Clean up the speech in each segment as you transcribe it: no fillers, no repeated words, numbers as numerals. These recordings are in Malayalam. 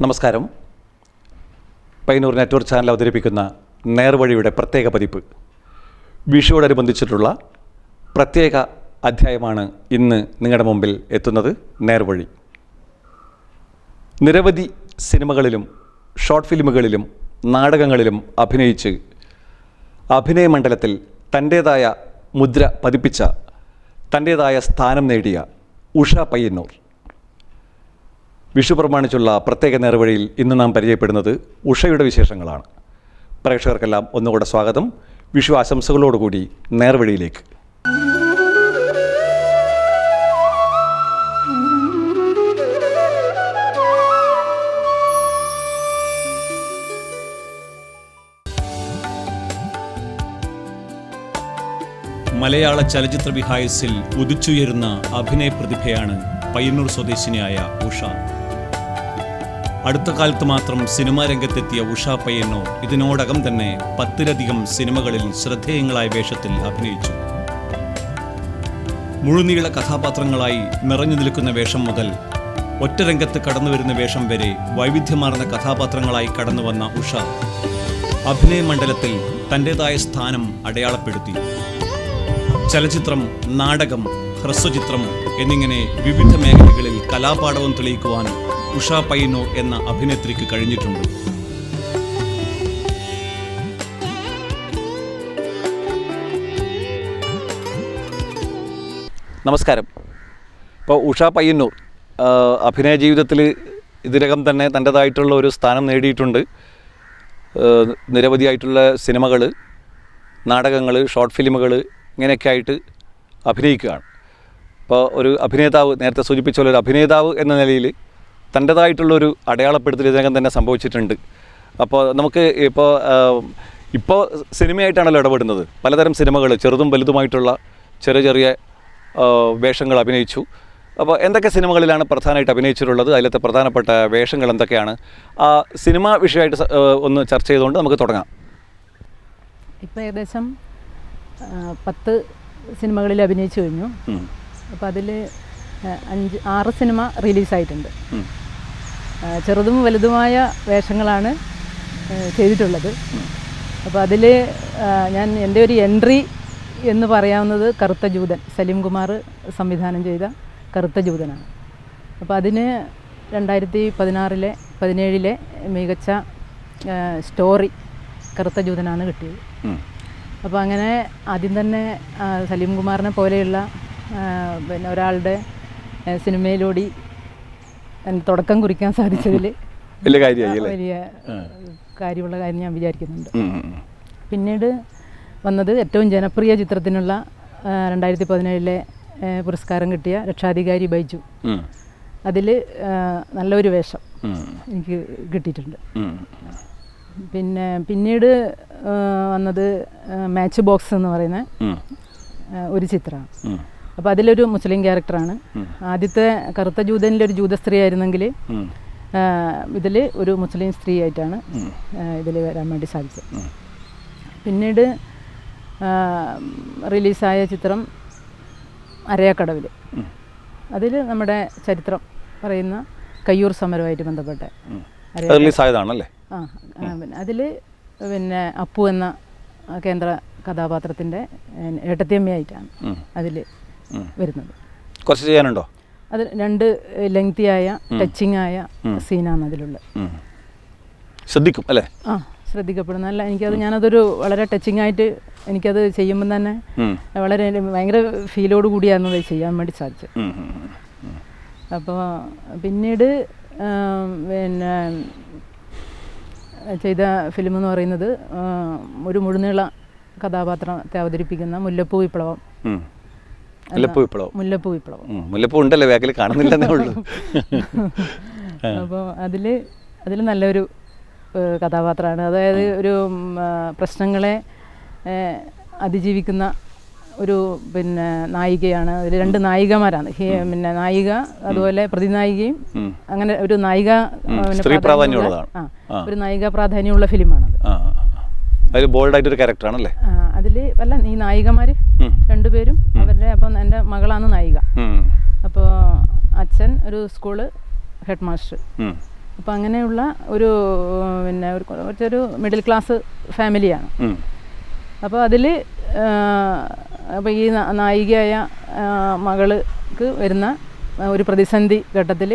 നമസ്കാരം. പയ്യന്നൂർ നെറ്റ്വർക്ക് ചാനൽ അവതരിപ്പിക്കുന്ന നേർവഴിയുടെ പ്രത്യേക പതിപ്പ് വിഷുവോടനുബന്ധിച്ചിട്ടുള്ള പ്രത്യേക അധ്യായമാണ് ഇന്ന് നിങ്ങളുടെ മുമ്പിൽ എത്തുന്നത്. നേർവഴി നിരവധി സിനിമകളിലും ഷോർട്ട് ഫിലിമുകളിലും നാടകങ്ങളിലും അഭിനയിച്ച് അഭിനയമണ്ഡലത്തിൽ തൻ്റേതായ മുദ്ര പതിപ്പിച്ച, തൻ്റേതായ സ്ഥാനം നേടിയ ഉഷ പയ്യന്നൂർ. വിഷു പ്രമാണിച്ചുള്ള പ്രത്യേക നേർവഴിയിൽ ഇന്ന് നാം പരിചയപ്പെടുന്നത് ഉഷയുടെ വിശേഷങ്ങളാണ്. പ്രേക്ഷകർക്കെല്ലാം ഒന്നുകൂടെ സ്വാഗതം. വിഷു ആശംസകളോടുകൂടി നേർവഴിയിലേക്ക്. മലയാള ചലച്ചിത്ര വിഹായസിൽ ഉദിച്ചുയരുന്ന അഭിനയ പ്രതിഭയാണ് പയ്യന്നൂർ സ്വദേശിനിയായ ഉഷ. അടുത്ത കാലത്ത് മാത്രം സിനിമാ രംഗത്തെത്തിയ ഉഷ പയ്യന്നൂർ ഇതിനോടകം തന്നെ 10ലധികം സിനിമകളിൽ ശ്രദ്ധേയങ്ങളായ വേഷത്തിൽ അഭിനയിച്ചു. മുഴുനീള കഥാപാത്രങ്ങളായി നിറഞ്ഞു നിൽക്കുന്ന വേഷം മുതൽ ഒറ്റ രംഗത്ത് കടന്നുവരുന്ന വേഷം വരെ വൈവിധ്യമാർന്ന കഥാപാത്രങ്ങളായി കടന്നുവന്ന ഉഷ അഭിനയ മണ്ഡലത്തിൽ തൻ്റേതായ സ്ഥാനം അടയാളപ്പെടുത്തി. ചലച്ചിത്രം, നാടകം, ഹ്രസ്വചിത്രം എന്നിങ്ങനെ വിവിധ മേഖലകളിൽ കലാപാടവം തെളിയിക്കുവാൻ ഉഷ പയ്യന്നൂർ എന്ന അഭിനേത്രിക്ക് കഴിഞ്ഞിട്ടുണ്ട്. നമസ്കാരം. ഇപ്പോൾ ഉഷ പയ്യന്നൂർ അഭിനയ ജീവിതത്തിൽ ഇതിനകം തന്നെ തൻ്റേതായിട്ടുള്ള ഒരു സ്ഥാനം നേടിയിട്ടുണ്ട്. നിരവധിയായിട്ടുള്ള സിനിമകൾ, നാടകങ്ങൾ, ഷോർട്ട് ഫിലിമുകൾ ഇങ്ങനെയൊക്കെ ആയിട്ട് അഭിനയിക്കുകയാണ്. ഇപ്പോൾ ഒരു അഭിനേതാവ്, നേരത്തെ സൂചിപ്പിച്ച പോലെ ഒരു അഭിനേതാവ് എന്ന നിലയിൽ തൻ്റേതായിട്ടുള്ളൊരു അടയാളപ്പെടുത്തൽ ഇതിനകം തന്നെ സംഭവിച്ചിട്ടുണ്ട്. അപ്പോൾ നമുക്ക് ഇപ്പോൾ സിനിമയായിട്ടാണല്ലോ ഇടപെടുന്നത്. പലതരം സിനിമകൾ, ചെറുതും വലുതുമായിട്ടുള്ള ചെറിയ വേഷങ്ങൾ അഭിനയിച്ചു. അപ്പോൾ എന്തൊക്കെ സിനിമകളിലാണ് പ്രധാനമായിട്ട് അഭിനയിച്ചിട്ടുള്ളത്, അതിലത്തെ പ്രധാനപ്പെട്ട വേഷങ്ങൾ എന്തൊക്കെയാണ്, ആ സിനിമ വിഷയമായിട്ട് ഒന്ന് ചർച്ച ചെയ്തുകൊണ്ട് നമുക്ക് തുടങ്ങാം. ഇപ്പോൾ ഏകദേശം 10 സിനിമകളിൽ അഭിനയിച്ചു കഴിഞ്ഞു. അപ്പോൾ അതിൽ 6 സിനിമ റിലീസായിട്ടുണ്ട്. ചെറുതും വലുതുമായ വേഷങ്ങളാണ് ചെയ്തിട്ടുള്ളത്. അപ്പോൾ അതിൽ എൻ്റെ ഒരു എൻട്രി എന്ന് പറയാവുന്നത് കറുത്ത ജൂതൻ, സലീം കുമാർ സംവിധാനം ചെയ്ത കറുത്ത ജൂതനാണ്. അപ്പോൾ അതിന് 2017 മികച്ച സ്റ്റോറി കറുത്ത ജൂതനാണ് കിട്ടിയത്. അപ്പോൾ അങ്ങനെ ആദ്യം തന്നെ സലീം കുമാറിനെ പോലെയുള്ള പിന്നെ ഒരാളുടെ സിനിമയിലൂടെ തുടക്കം കുറിക്കാൻ സാധിച്ചതിൽ വലിയ കാര്യമുള്ള കാര്യം ഞാൻ വിചാരിക്കുന്നുണ്ട്. പിന്നീട് വന്നത് ഏറ്റവും ജനപ്രിയ ചിത്രത്തിനുള്ള 2017 പുരസ്കാരം കിട്ടിയ രക്ഷാധികാരി ബൈജു. അതിൽ നല്ലൊരു വേഷം എനിക്ക് കിട്ടിയിട്ടുണ്ട്. പിന്നീട് വന്നത് മാച്ച് ബോക്സ് എന്ന് പറയുന്ന ഒരു ചിത്രമാണ്. അപ്പോൾ അതിലൊരു മുസ്ലിം ക്യാരക്ടറാണ്. ആദ്യത്തെ കറുത്ത ജൂതനിലൊരു ജൂത സ്ത്രീ ആയിരുന്നെങ്കിൽ ഇതിൽ ഒരു മുസ്ലിം സ്ത്രീ ആയിട്ടാണ് ഇതിൽ വരാൻ വേണ്ടി സാധിച്ചത്. പിന്നീട് റിലീസായ ചിത്രം അരയക്കടവിൽ, അതിൽ നമ്മുടെ ചരിത്രം പറയുന്ന കയ്യൂർ സമരവുമായിട്ട് ബന്ധപ്പെട്ട റിലീസായതാണല്ലേ. അതിൽ പിന്നെ അപ്പു എന്ന കേന്ദ്ര കഥാപാത്രത്തിൻ്റെ ഏട്ടത്തിയമ്മയായിട്ടാണ് അതിൽ വരുന്നത്. കുറച്ച് ചെയ്യാനുണ്ടോ? അത് 2 ലെങ്തിയായ ടച്ചിങ് ആയ സീനാണ് അതിലുള്ള. ശ്രദ്ധിക്കും അല്ലേ? ശ്രദ്ധിക്കപ്പെടുന്ന അല്ല, ഞാനതൊരു വളരെ ടച്ചിങ് ആയിട്ട് എനിക്കത് ചെയ്യുമ്പം തന്നെ വളരെ ഭയങ്കര ഫീലോട് കൂടിയായിരുന്നു അത് ചെയ്യാൻ വേണ്ടി സാധിച്ചത്. അപ്പോൾ പിന്നീട് പിന്നെ ചെയ്ത ഫിലിം എന്ന് പറയുന്നത് ഒരു മുഴുനീള കഥാപാത്രത്തെ അവതരിപ്പിക്കുന്ന മുല്ലപ്പൂ വിപ്ലവം. മുല്ലപ്പൂ ഉണ്ടല്ലേ, ബാക്കിൽ കാണുന്നില്ലെന്നേ ഉള്ളൂ. അപ്പോൾ അതിൽ നല്ലൊരു കഥാപാത്രമാണ്. അതായത് ഒരു പ്രശ്നങ്ങളെ അതിജീവിക്കുന്ന ഒരു പിന്നെ നായികയാണ്. അതിൽ 2 നായികമാരാണ്. പിന്നെ നായിക, അതുപോലെ പ്രതിനായികയും. അങ്ങനെ ഒരു നായിക ഒരു നായിക പ്രാധാന്യമുള്ള ഫിലിമാണത്. അതിൽ ബോൾഡായിട്ടൊരു ക്യാരക്ടറാണല്ലേ അതിൽ. അല്ല, ഈ നായികമാർ 2 പേരും അവരുടെ. അപ്പം എൻ്റെ മകളാണ് നായിക. അപ്പോൾ അച്ഛൻ ഒരു സ്കൂള് ഹെഡ് മാസ്റ്റർ, അപ്പോൾ അങ്ങനെയുള്ള ഒരു പിന്നെ ഒരു കുറച്ചൊരു മിഡിൽ ക്ലാസ് ഫാമിലിയാണ്. അപ്പോൾ അതിൽ അപ്പോൾ ഈ നായികയായ മകൾക്ക് വരുന്ന ഒരു പ്രതിസന്ധി ഘട്ടത്തിൽ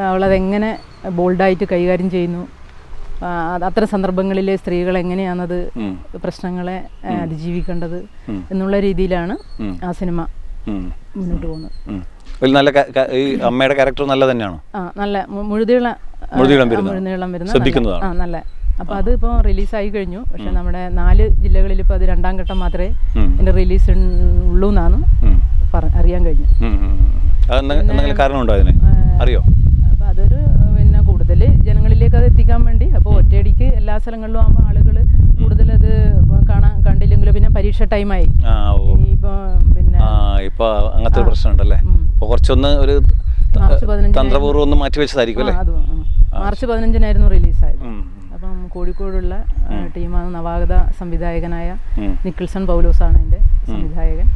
അവളതെങ്ങനെ ബോൾഡായിട്ട് കൈകാര്യം ചെയ്യുന്നു, അത്തരം സന്ദർഭങ്ങളിൽ സ്ത്രീകൾ എങ്ങനെയാണത് പ്രശ്നങ്ങളെ അതിജീവിക്കേണ്ടത് എന്നുള്ള രീതിയിലാണ് ആ സിനിമ മുന്നോട്ട് പോകുന്നത്. നല്ല ഈ അമ്മയുടെ ക്യാരക്ടർ നല്ല തന്നെയാണോ? നല്ല മുഴുനീളം വരുന്ന നല്ല. അപ്പോൾ അത് ഇപ്പോൾ റിലീസായി കഴിഞ്ഞു. പക്ഷെ നമ്മുടെ 4 ജില്ലകളിൽ ഇപ്പോൾ അത് 2ാം ഘട്ടം മാത്രമേ എൻ്റെ റിലീസ് ഉള്ളൂ എന്നാണ് അറിയാൻ കഴിഞ്ഞു. കാരണമുണ്ടോ അതിന് അറിയോ? അപ്പോൾ അതൊരു പിന്നെ കൂടുതൽ ജനങ്ങളിലേക്ക് അത് എത്തിക്കാൻ വേണ്ടി, അപ്പോൾ ഒറ്റയടിക്ക് എല്ലാ സ്ഥലങ്ങളിലും ആകുമ്പോൾ ആളുകൾ കൂടുതലത് കണ്ടില്ലെങ്കിലും പിന്നെ പരീക്ഷ ടൈമായി ഇപ്പോൾ പിന്നെ ഇപ്പോൾ അങ്ങനത്തെ ഒരു പ്രശ്നമുണ്ടല്ലേ. അപ്പോൾ കുറച്ചൊന്ന് ഒരു തന്ത്രപൂർവ്വം ഒന്ന് മാറ്റി വെച്ചതായിരിക്കും അല്ലേ? മാർച്ച് 15-നായിരുന്നു റിലീസായത്. അപ്പം കോഴിക്കോടുള്ള ടീമാണ് നവാഗത സംവിധായകനായ നിക്കിൾസൺ പൗലോസാണ് അതിൻ്റെ സംവിധായകൻ.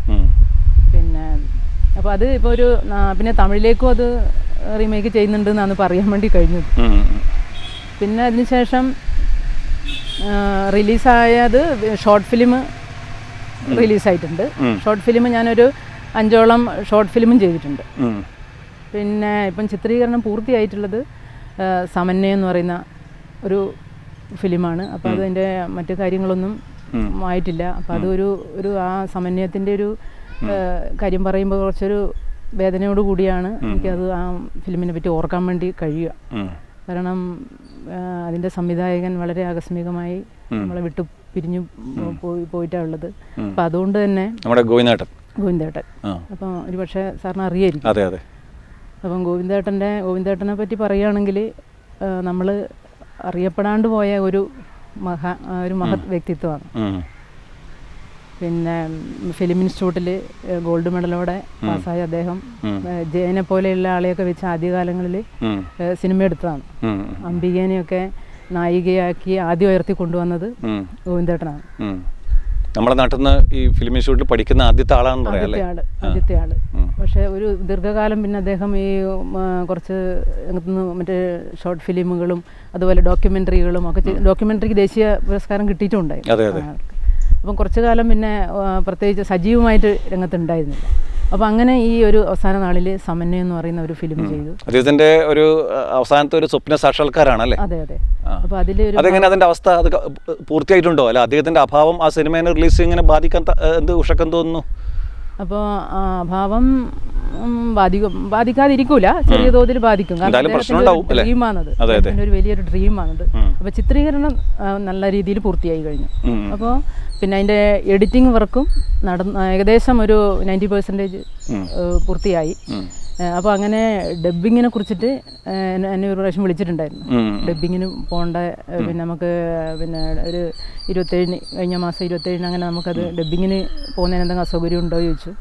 പിന്നെ അപ്പോൾ അത് ഇപ്പോൾ ഒരു പിന്നെ തമിഴിലേക്കും അത് റീമേക്ക് ചെയ്യുന്നുണ്ട് എന്നാണ് പറയാൻ വേണ്ടി കഴിഞ്ഞത്. പിന്നെ അതിനുശേഷം റിലീസായത് ഷോർട്ട് ഫിലിം റിലീസായിട്ടുണ്ട്. ഷോർട്ട് ഫിലിം ഞാനൊരു 5ഓളം ഷോർട്ട് ഫിലിമും ചെയ്തിട്ടുണ്ട്. പിന്നെ ഇപ്പം ചിത്രീകരണം പൂർത്തിയായിട്ടുള്ളത് സമന്വയം എന്ന് പറയുന്ന ഒരു ഫിലിമാണ്. അപ്പോൾ അതിൻ്റെ മറ്റു കാര്യങ്ങളൊന്നും ആയിട്ടില്ല. അപ്പോൾ അതൊരു ആ സമന്വയത്തിൻ്റെ ഒരു കാര്യം പറയുമ്പോൾ കുറച്ചൊരു വേദനയോട് കൂടിയാണ് എനിക്കത് ആ ഫിലിമിനെ പറ്റി ഓർക്കാൻ വേണ്ടി കഴിയുക. കാരണം അതിൻ്റെ സംവിധായകൻ വളരെ ആകസ്മികമായി നമ്മളെ വിട്ടു പിരിഞ്ഞു പോയിട്ടാണ് ഉള്ളത്. അപ്പം അതുകൊണ്ട് തന്നെ നമ്മുടെ ഗോവിന്ദേട്ടൻ അപ്പം ഒരു പക്ഷേ സാറിന് അറിയായിരിക്കും. അപ്പം ഗോവിന്ദേട്ടനെ പറ്റി പറയുകയാണെങ്കിൽ നമ്മൾ അറിയപ്പെടാണ്ട് പോയ ഒരു മഹത് വ്യക്തിത്വമാണ്. പിന്നെ ഫിലിം ഇൻസ്റ്റിറ്റ്യൂട്ടിൽ ഗോൾഡ് മെഡലോടെ പാസ്സായ അദ്ദേഹം ജയനെ പോലെയുള്ള ആളെയൊക്കെ വെച്ച് ആദ്യകാലങ്ങളിൽ സിനിമ എടുത്തതാണ്. അംബികേനെയൊക്കെ നായികയാക്കി ആദ്യം ഉയർത്തി കൊണ്ടുവന്നത് ഗോവിന്ദേട്ടനാണ്. നമ്മുടെ നാട്ടിൽ നിന്ന് ഈ ഫിലിം ഇൻസ്റ്റിറ്റ്യൂട്ടിൽ പഠിക്കുന്ന ആദ്യത്തെ ആള്. പക്ഷേ ഒരു ദീർഘകാലം പിന്നെ അദ്ദേഹം ഈ കുറച്ച് മറ്റേ ഷോർട്ട് ഫിലിമുകളും അതുപോലെ ഡോക്യുമെൻ്ററികളും ഒക്കെ ഡോക്യുമെൻ്ററിക്ക് ദേശീയ പുരസ്കാരം കിട്ടിയിട്ടുണ്ടായി. അപ്പം കുറച്ചു കാലം പിന്നെ പ്രത്യേകിച്ച് സജീവമായിട്ട് രംഗത്തുണ്ടായിരുന്നില്ല. അപ്പോൾ അങ്ങനെ ഈ ഒരു അവസാന നാളിൽ സമന്വയം എന്ന് പറയുന്ന ഒരു ഫിലിം ചെയ്തു. അദ്ദേഹത്തിൻ്റെ ഒരു അവസാനത്തെ ഒരു സ്വപ്ന സാക്ഷാത്കാരമാണല്ലേ? അതെ. അപ്പോൾ അതെങ്ങനെ അതിൻ്റെ അവസ്ഥ അത് പൂർത്തിയായിട്ടുണ്ടോ? അല്ല അദ്ദേഹത്തിൻ്റെ അഭാവം ആ സിനിമേനെ റിലീസ് ഇങ്ങനെ ബാധിക്കാൻ ഉഷക്കം തോന്നുന്നു? അപ്പോൾ അഭാവം ബാധിക്കാതിരിക്കൂല, ചെറിയ തോതിൽ ബാധിക്കും. ഡ്രീമാണത്, ഒരു വലിയൊരു ഡ്രീമാണത്. അപ്പോൾ ചിത്രീകരണം നല്ല രീതിയിൽ പൂർത്തിയായി കഴിഞ്ഞു. അപ്പോൾ പിന്നെ അതിൻ്റെ എഡിറ്റിംഗ് വർക്കും ഏകദേശം ഒരു 90% പൂർത്തിയായി. അപ്പോൾ അങ്ങനെ ഡബ്ബിങ്ങിനെ കുറിച്ചിട്ട് എന്നെ ഒരു പ്രാവശ്യം വിളിച്ചിട്ടുണ്ടായിരുന്നു. ഡബ്ബിങ്ങിന് പോകേണ്ട പിന്നെ നമുക്ക് പിന്നെ ഒരു 27 കഴിഞ്ഞ മാസം 27 അങ്ങനെ നമുക്കത് ഡബ്ബിങ്ങിന് പോകുന്നതിന് എന്തെങ്കിലും അസൗകര്യം ഉണ്ടോ ചോദിച്ചു.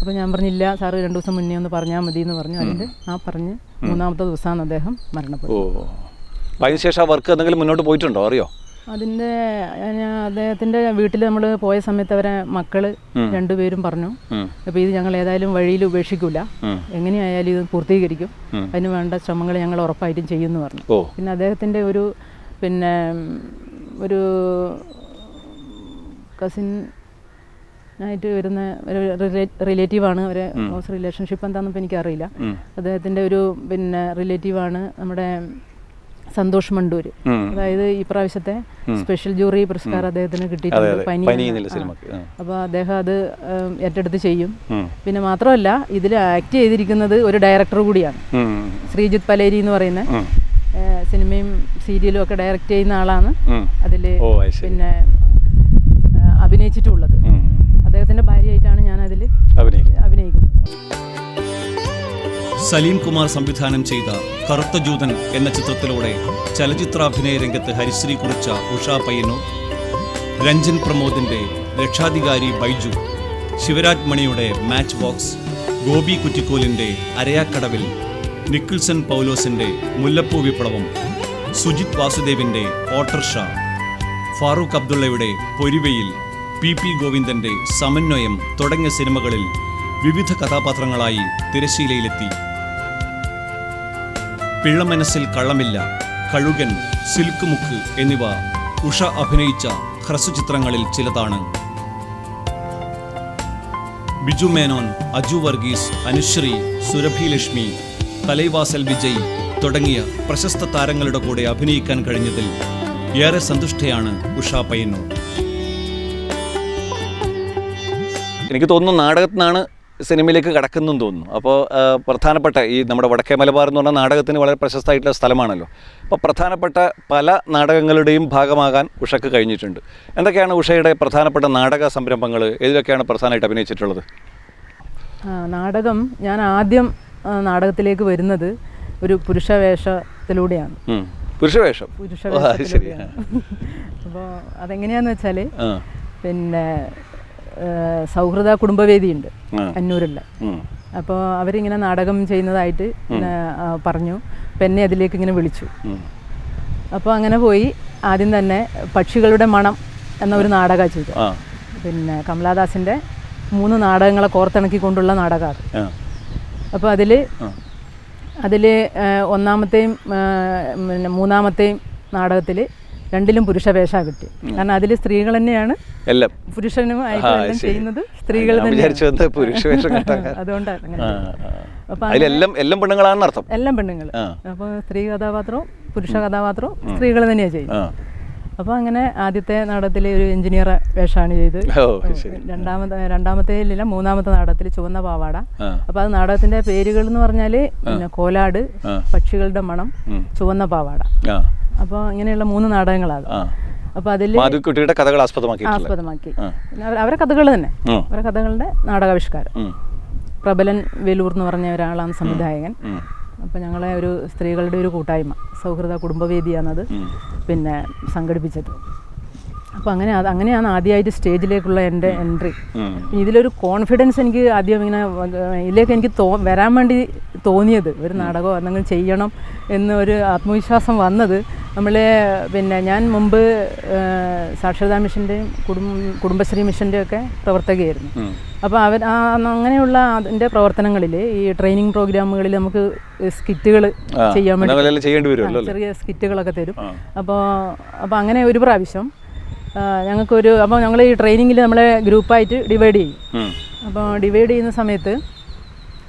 അപ്പോൾ ഞാൻ പറഞ്ഞില്ല സാറ് 2 ദിവസം മുന്നേ ഒന്ന് പറഞ്ഞാൽ മതി എന്ന് പറഞ്ഞു. അതിൻ്റെ പറഞ്ഞ് 3ാമത്തെ ദിവസമാണ് അദ്ദേഹം മരണപ്പെട്ടത്. അതിനുശേഷം ആ വർക്ക് എന്തെങ്കിലും മുന്നോട്ട് പോയിട്ടുണ്ടോ അറിയോ? അതിൻ്റെ അദ്ദേഹത്തിൻ്റെ വീട്ടിൽ നമ്മൾ പോയ സമയത്ത് അവരെ മക്കൾ 2 പേരും പറഞ്ഞു, അപ്പോൾ ഇത് ഞങ്ങൾ ഏതായാലും വഴിയിൽ ഉപേക്ഷിക്കില്ല, എങ്ങനെയായാലും ഇത് പൂർത്തീകരിക്കും, അതിന് വേണ്ട ശ്രമങ്ങൾ ഞങ്ങൾ ഉറപ്പായിട്ടും ചെയ്യുമെന്ന് പറഞ്ഞു. പിന്നെ അദ്ദേഹത്തിൻ്റെ ഒരു കസിൻ ആയിട്ട് വരുന്ന ഒരു റിലേറ്റീവാണ്, ഒരു ക്ലോസ് റിലേഷൻഷിപ്പ് എന്താണെന്ന് എനിക്കറിയില്ല. അദ്ദേഹത്തിൻ്റെ ഒരു റിലേറ്റീവാണ് നമ്മുടെ സന്തോഷ് മണ്ടൂർ. അതായത് ഈ പ്രാവശ്യത്തെ സ്പെഷ്യൽ ജൂറി പുരസ്കാരം അദ്ദേഹത്തിന് കിട്ടിയിട്ടുണ്ട്, പനി. അപ്പോൾ അദ്ദേഹം അത് ഏറ്റെടുത്ത് ചെയ്യും. പിന്നെ മാത്രമല്ല ഇതിൽ ആക്ട് ചെയ്തിരിക്കുന്നത് ഒരു ഡയറക്ടർ കൂടിയാണ്, ശ്രീജിത്ത് പലേരി എന്ന് പറയുന്ന സിനിമയും സീരിയലും ഒക്കെ ഡയറക്റ്റ് ചെയ്യുന്ന ആളാണ് അതിൽ പിന്നെ അഭിനയിച്ചിട്ടുള്ളത്. അദ്ദേഹത്തിൻ്റെ ഭാര്യയായിട്ടാണ് ഞാൻ അതിൽ അഭിനയിക്കുന്നത്. സലീം കുമാർ സംവിധാനം ചെയ്ത കറുത്ത ജൂതൻ എന്ന ചിത്രത്തിലൂടെ ചലച്ചിത്രാഭിനയ രംഗത്ത് ഹരിശ്രീ കുറിച്ച ഉഷാ പയ്യന്നൂർ, രഞ്ജൻ പ്രമോദിന്റെ രക്ഷാധികാരി ബൈജു, ശിവരാജ് മണിയുടെ മാച്ച് ബോക്സ്, ഗോപി കുറ്റിക്കോലിന്റെ അരയാക്കടവിൽ, നിക്കിൾസൺ പൗലോസിന്റെ മുല്ലപ്പൂ വിപ്ലവം, സുജിത് വാസുദേവിന്റെ ഓട്ടർഷ, ഫാറൂഖ് അബ്ദുള്ളയുടെ പൊരിവയിൽ, PP ഗോവിന്ദന്റെ സമന്വയം തുടങ്ങിയ സിനിമകളിൽ വിവിധ കഥാപാത്രങ്ങളായി തിരശ്ശീലയിലെത്തി. പിള്ളമനസ്സിൽ കള്ളമില്ല, കഴുകൻ, സിൽക്ക് മുക്ക് എന്നിവ ഉഷ അഭിനയിച്ച ഹ്രസ്വചിത്രങ്ങളിൽ ചിലതാണ്. ബിജു മേനോൻ, അജു വർഗീസ്, അനുശ്രീ, സുരഭി ലക്ഷ്മി, തലൈവാസൽ വിജയ് തുടങ്ങിയ പ്രശസ്ത താരങ്ങളുടെ കൂടെ അഭിനയിക്കാൻ കഴിഞ്ഞതിൽ ഏറെ സന്തുഷ്ടയാണ് ഉഷ പയ്യന്നൂർ. എനിക്ക് തോന്നുന്നു നാടകത്തിൽ നിന്നാണ് സിനിമയിലേക്ക് കടക്കുന്നെന്ന് തോന്നുന്നു. അപ്പോൾ പ്രധാനപ്പെട്ട ഈ നമ്മുടെ വടക്കേ മലബാർ എന്ന് പറഞ്ഞാൽ നാടകത്തിന് വളരെ പ്രശസ്തമായിട്ടുള്ള സ്ഥലമാണല്ലോ. അപ്പോൾ പ്രധാനപ്പെട്ട പല നാടകങ്ങളുടെയും ഭാഗമാകാൻ ഉഷയ്ക്ക് കഴിഞ്ഞിട്ടുണ്ട്. എന്തൊക്കെയാണ് ഉഷയുടെ പ്രധാനപ്പെട്ട നാടക സംരംഭങ്ങൾ? ഏതിലൊക്കെയാണ് പ്രധാനമായിട്ട് അഭിനയിച്ചിട്ടുള്ളത്? നാടകം ഞാൻ ആദ്യം നാടകത്തിലേക്ക് വരുന്നത് ഒരു പുരുഷവേഷത്തിലൂടെയാണ്. പുരുഷവേഷം? പുരുഷവേഷത്തിലൂടെയാണ്. അപ്പോൾ അതെങ്ങനെയാന്ന് വെച്ചാൽ പിന്നെ സൗഹൃദ കുടുംബവേദിയുണ്ട് അന്നൂരുള്ള. അപ്പോൾ അവരിങ്ങനെ നാടകം ചെയ്യുന്നതായിട്ട് പറഞ്ഞു. അപ്പം എന്നെ അതിലേക്ക് ഇങ്ങനെ വിളിച്ചു. അപ്പോൾ അങ്ങനെ പോയി. ആദ്യം തന്നെ പക്ഷികളുടെ മണം എന്ന ഒരു നാടകമാണ് ചെയ്തത്. പിന്നെ കമലാദാസിൻ്റെ 3 നാടകങ്ങളെ കോർത്തിണക്കിക്കൊണ്ടുള്ള നാടകമാണ്. അപ്പോൾ അതിൽ ഒന്നാമത്തെയും പിന്നെ 3ാമത്തെയും നാടകത്തിൽ 2ലും പുരുഷവേഷമാണ് കിട്ടി. കാരണം അതിൽ സ്ത്രീകൾ തന്നെയാണ് എല്ലാം, പുരുഷനും ആയിട്ടും ചെയ്യുന്നത് സ്ത്രീകൾ തന്നെയാണ്. അതുകൊണ്ടാണ് അങ്ങനെ. അപ്പം എല്ലാം പെണ്ണുങ്ങൾ. അപ്പോൾ സ്ത്രീ കഥാപാത്രവും പുരുഷ കഥാപാത്രവും സ്ത്രീകൾ തന്നെയാണ് ചെയ്യുന്നത്. അപ്പോൾ അങ്ങനെ ആദ്യത്തെ നാടകത്തിൽ ഒരു എഞ്ചിനീയർ വേഷമാണ് ചെയ്ത്. രണ്ടാമത്തേലില്ല 3ാമത്തെ നാടകത്തിൽ ചുവന്ന പാവാട. അപ്പോൾ അത് നാടകത്തിന്റെ പേരുകൾ എന്ന് പറഞ്ഞാൽ പിന്നെ കോലാട്, പക്ഷികളുടെ മണം, ചുവന്ന പാവാട. അപ്പോൾ ഇങ്ങനെയുള്ള 3 നാടകങ്ങളാണ്. അപ്പോൾ അതിൽ കഥകൾ ആസ്പദമാക്കി അവരെ കഥകൾ തന്നെ, അവരെ കഥകളുടെ നാടകാവിഷ്കാരം. പ്രബലൻ വേലൂർ എന്ന് പറഞ്ഞ ഒരാളാണ് സംവിധായകൻ. അപ്പോൾ ഞങ്ങളെ ഒരു സ്ത്രീകളുടെ ഒരു കൂട്ടായ്മ, സൗഹൃദ കുടുംബവേദിയാണത് പിന്നെ സംഘടിപ്പിച്ചത്. അപ്പോൾ അങ്ങനെയാണ് ആദ്യമായിട്ട് സ്റ്റേജിലേക്കുള്ള എൻ്റെ എൻട്രി. ഇതിലൊരു കോൺഫിഡൻസ് എനിക്ക് ആദ്യം ഇങ്ങനെ ഇതിലേക്ക് എനിക്ക് വരാൻ വേണ്ടി തോന്നിയത്, ഒരു നാടകമോ എന്തെങ്കിലും ചെയ്യണം എന്നൊരു ആത്മവിശ്വാസം വന്നത് പിന്നെ ഞാൻ മുമ്പ് സാക്ഷരതാ മിഷൻ്റെയും കുടുംബശ്രീ മിഷൻ്റെയും ഒക്കെ പ്രവർത്തകയായിരുന്നു. അപ്പോൾ അങ്ങനെയുള്ള അതിൻ്റെ പ്രവർത്തനങ്ങളിൽ ഈ ട്രെയിനിങ് പ്രോഗ്രാമുകളിൽ നമുക്ക് സ്കിറ്റുകൾ ചെയ്യാൻ വേണ്ടി ചെറിയ സ്കിറ്റുകളൊക്കെ തരും. അപ്പോൾ അങ്ങനെ ഒരു പ്രാവശ്യം അപ്പോൾ ഞങ്ങൾ ഈ ട്രെയിനിങ്ങിൽ നമ്മളെ ഗ്രൂപ്പായിട്ട് ഡിവൈഡ് ചെയ്യും. അപ്പോൾ ഡിവൈഡ് ചെയ്യുന്ന സമയത്ത്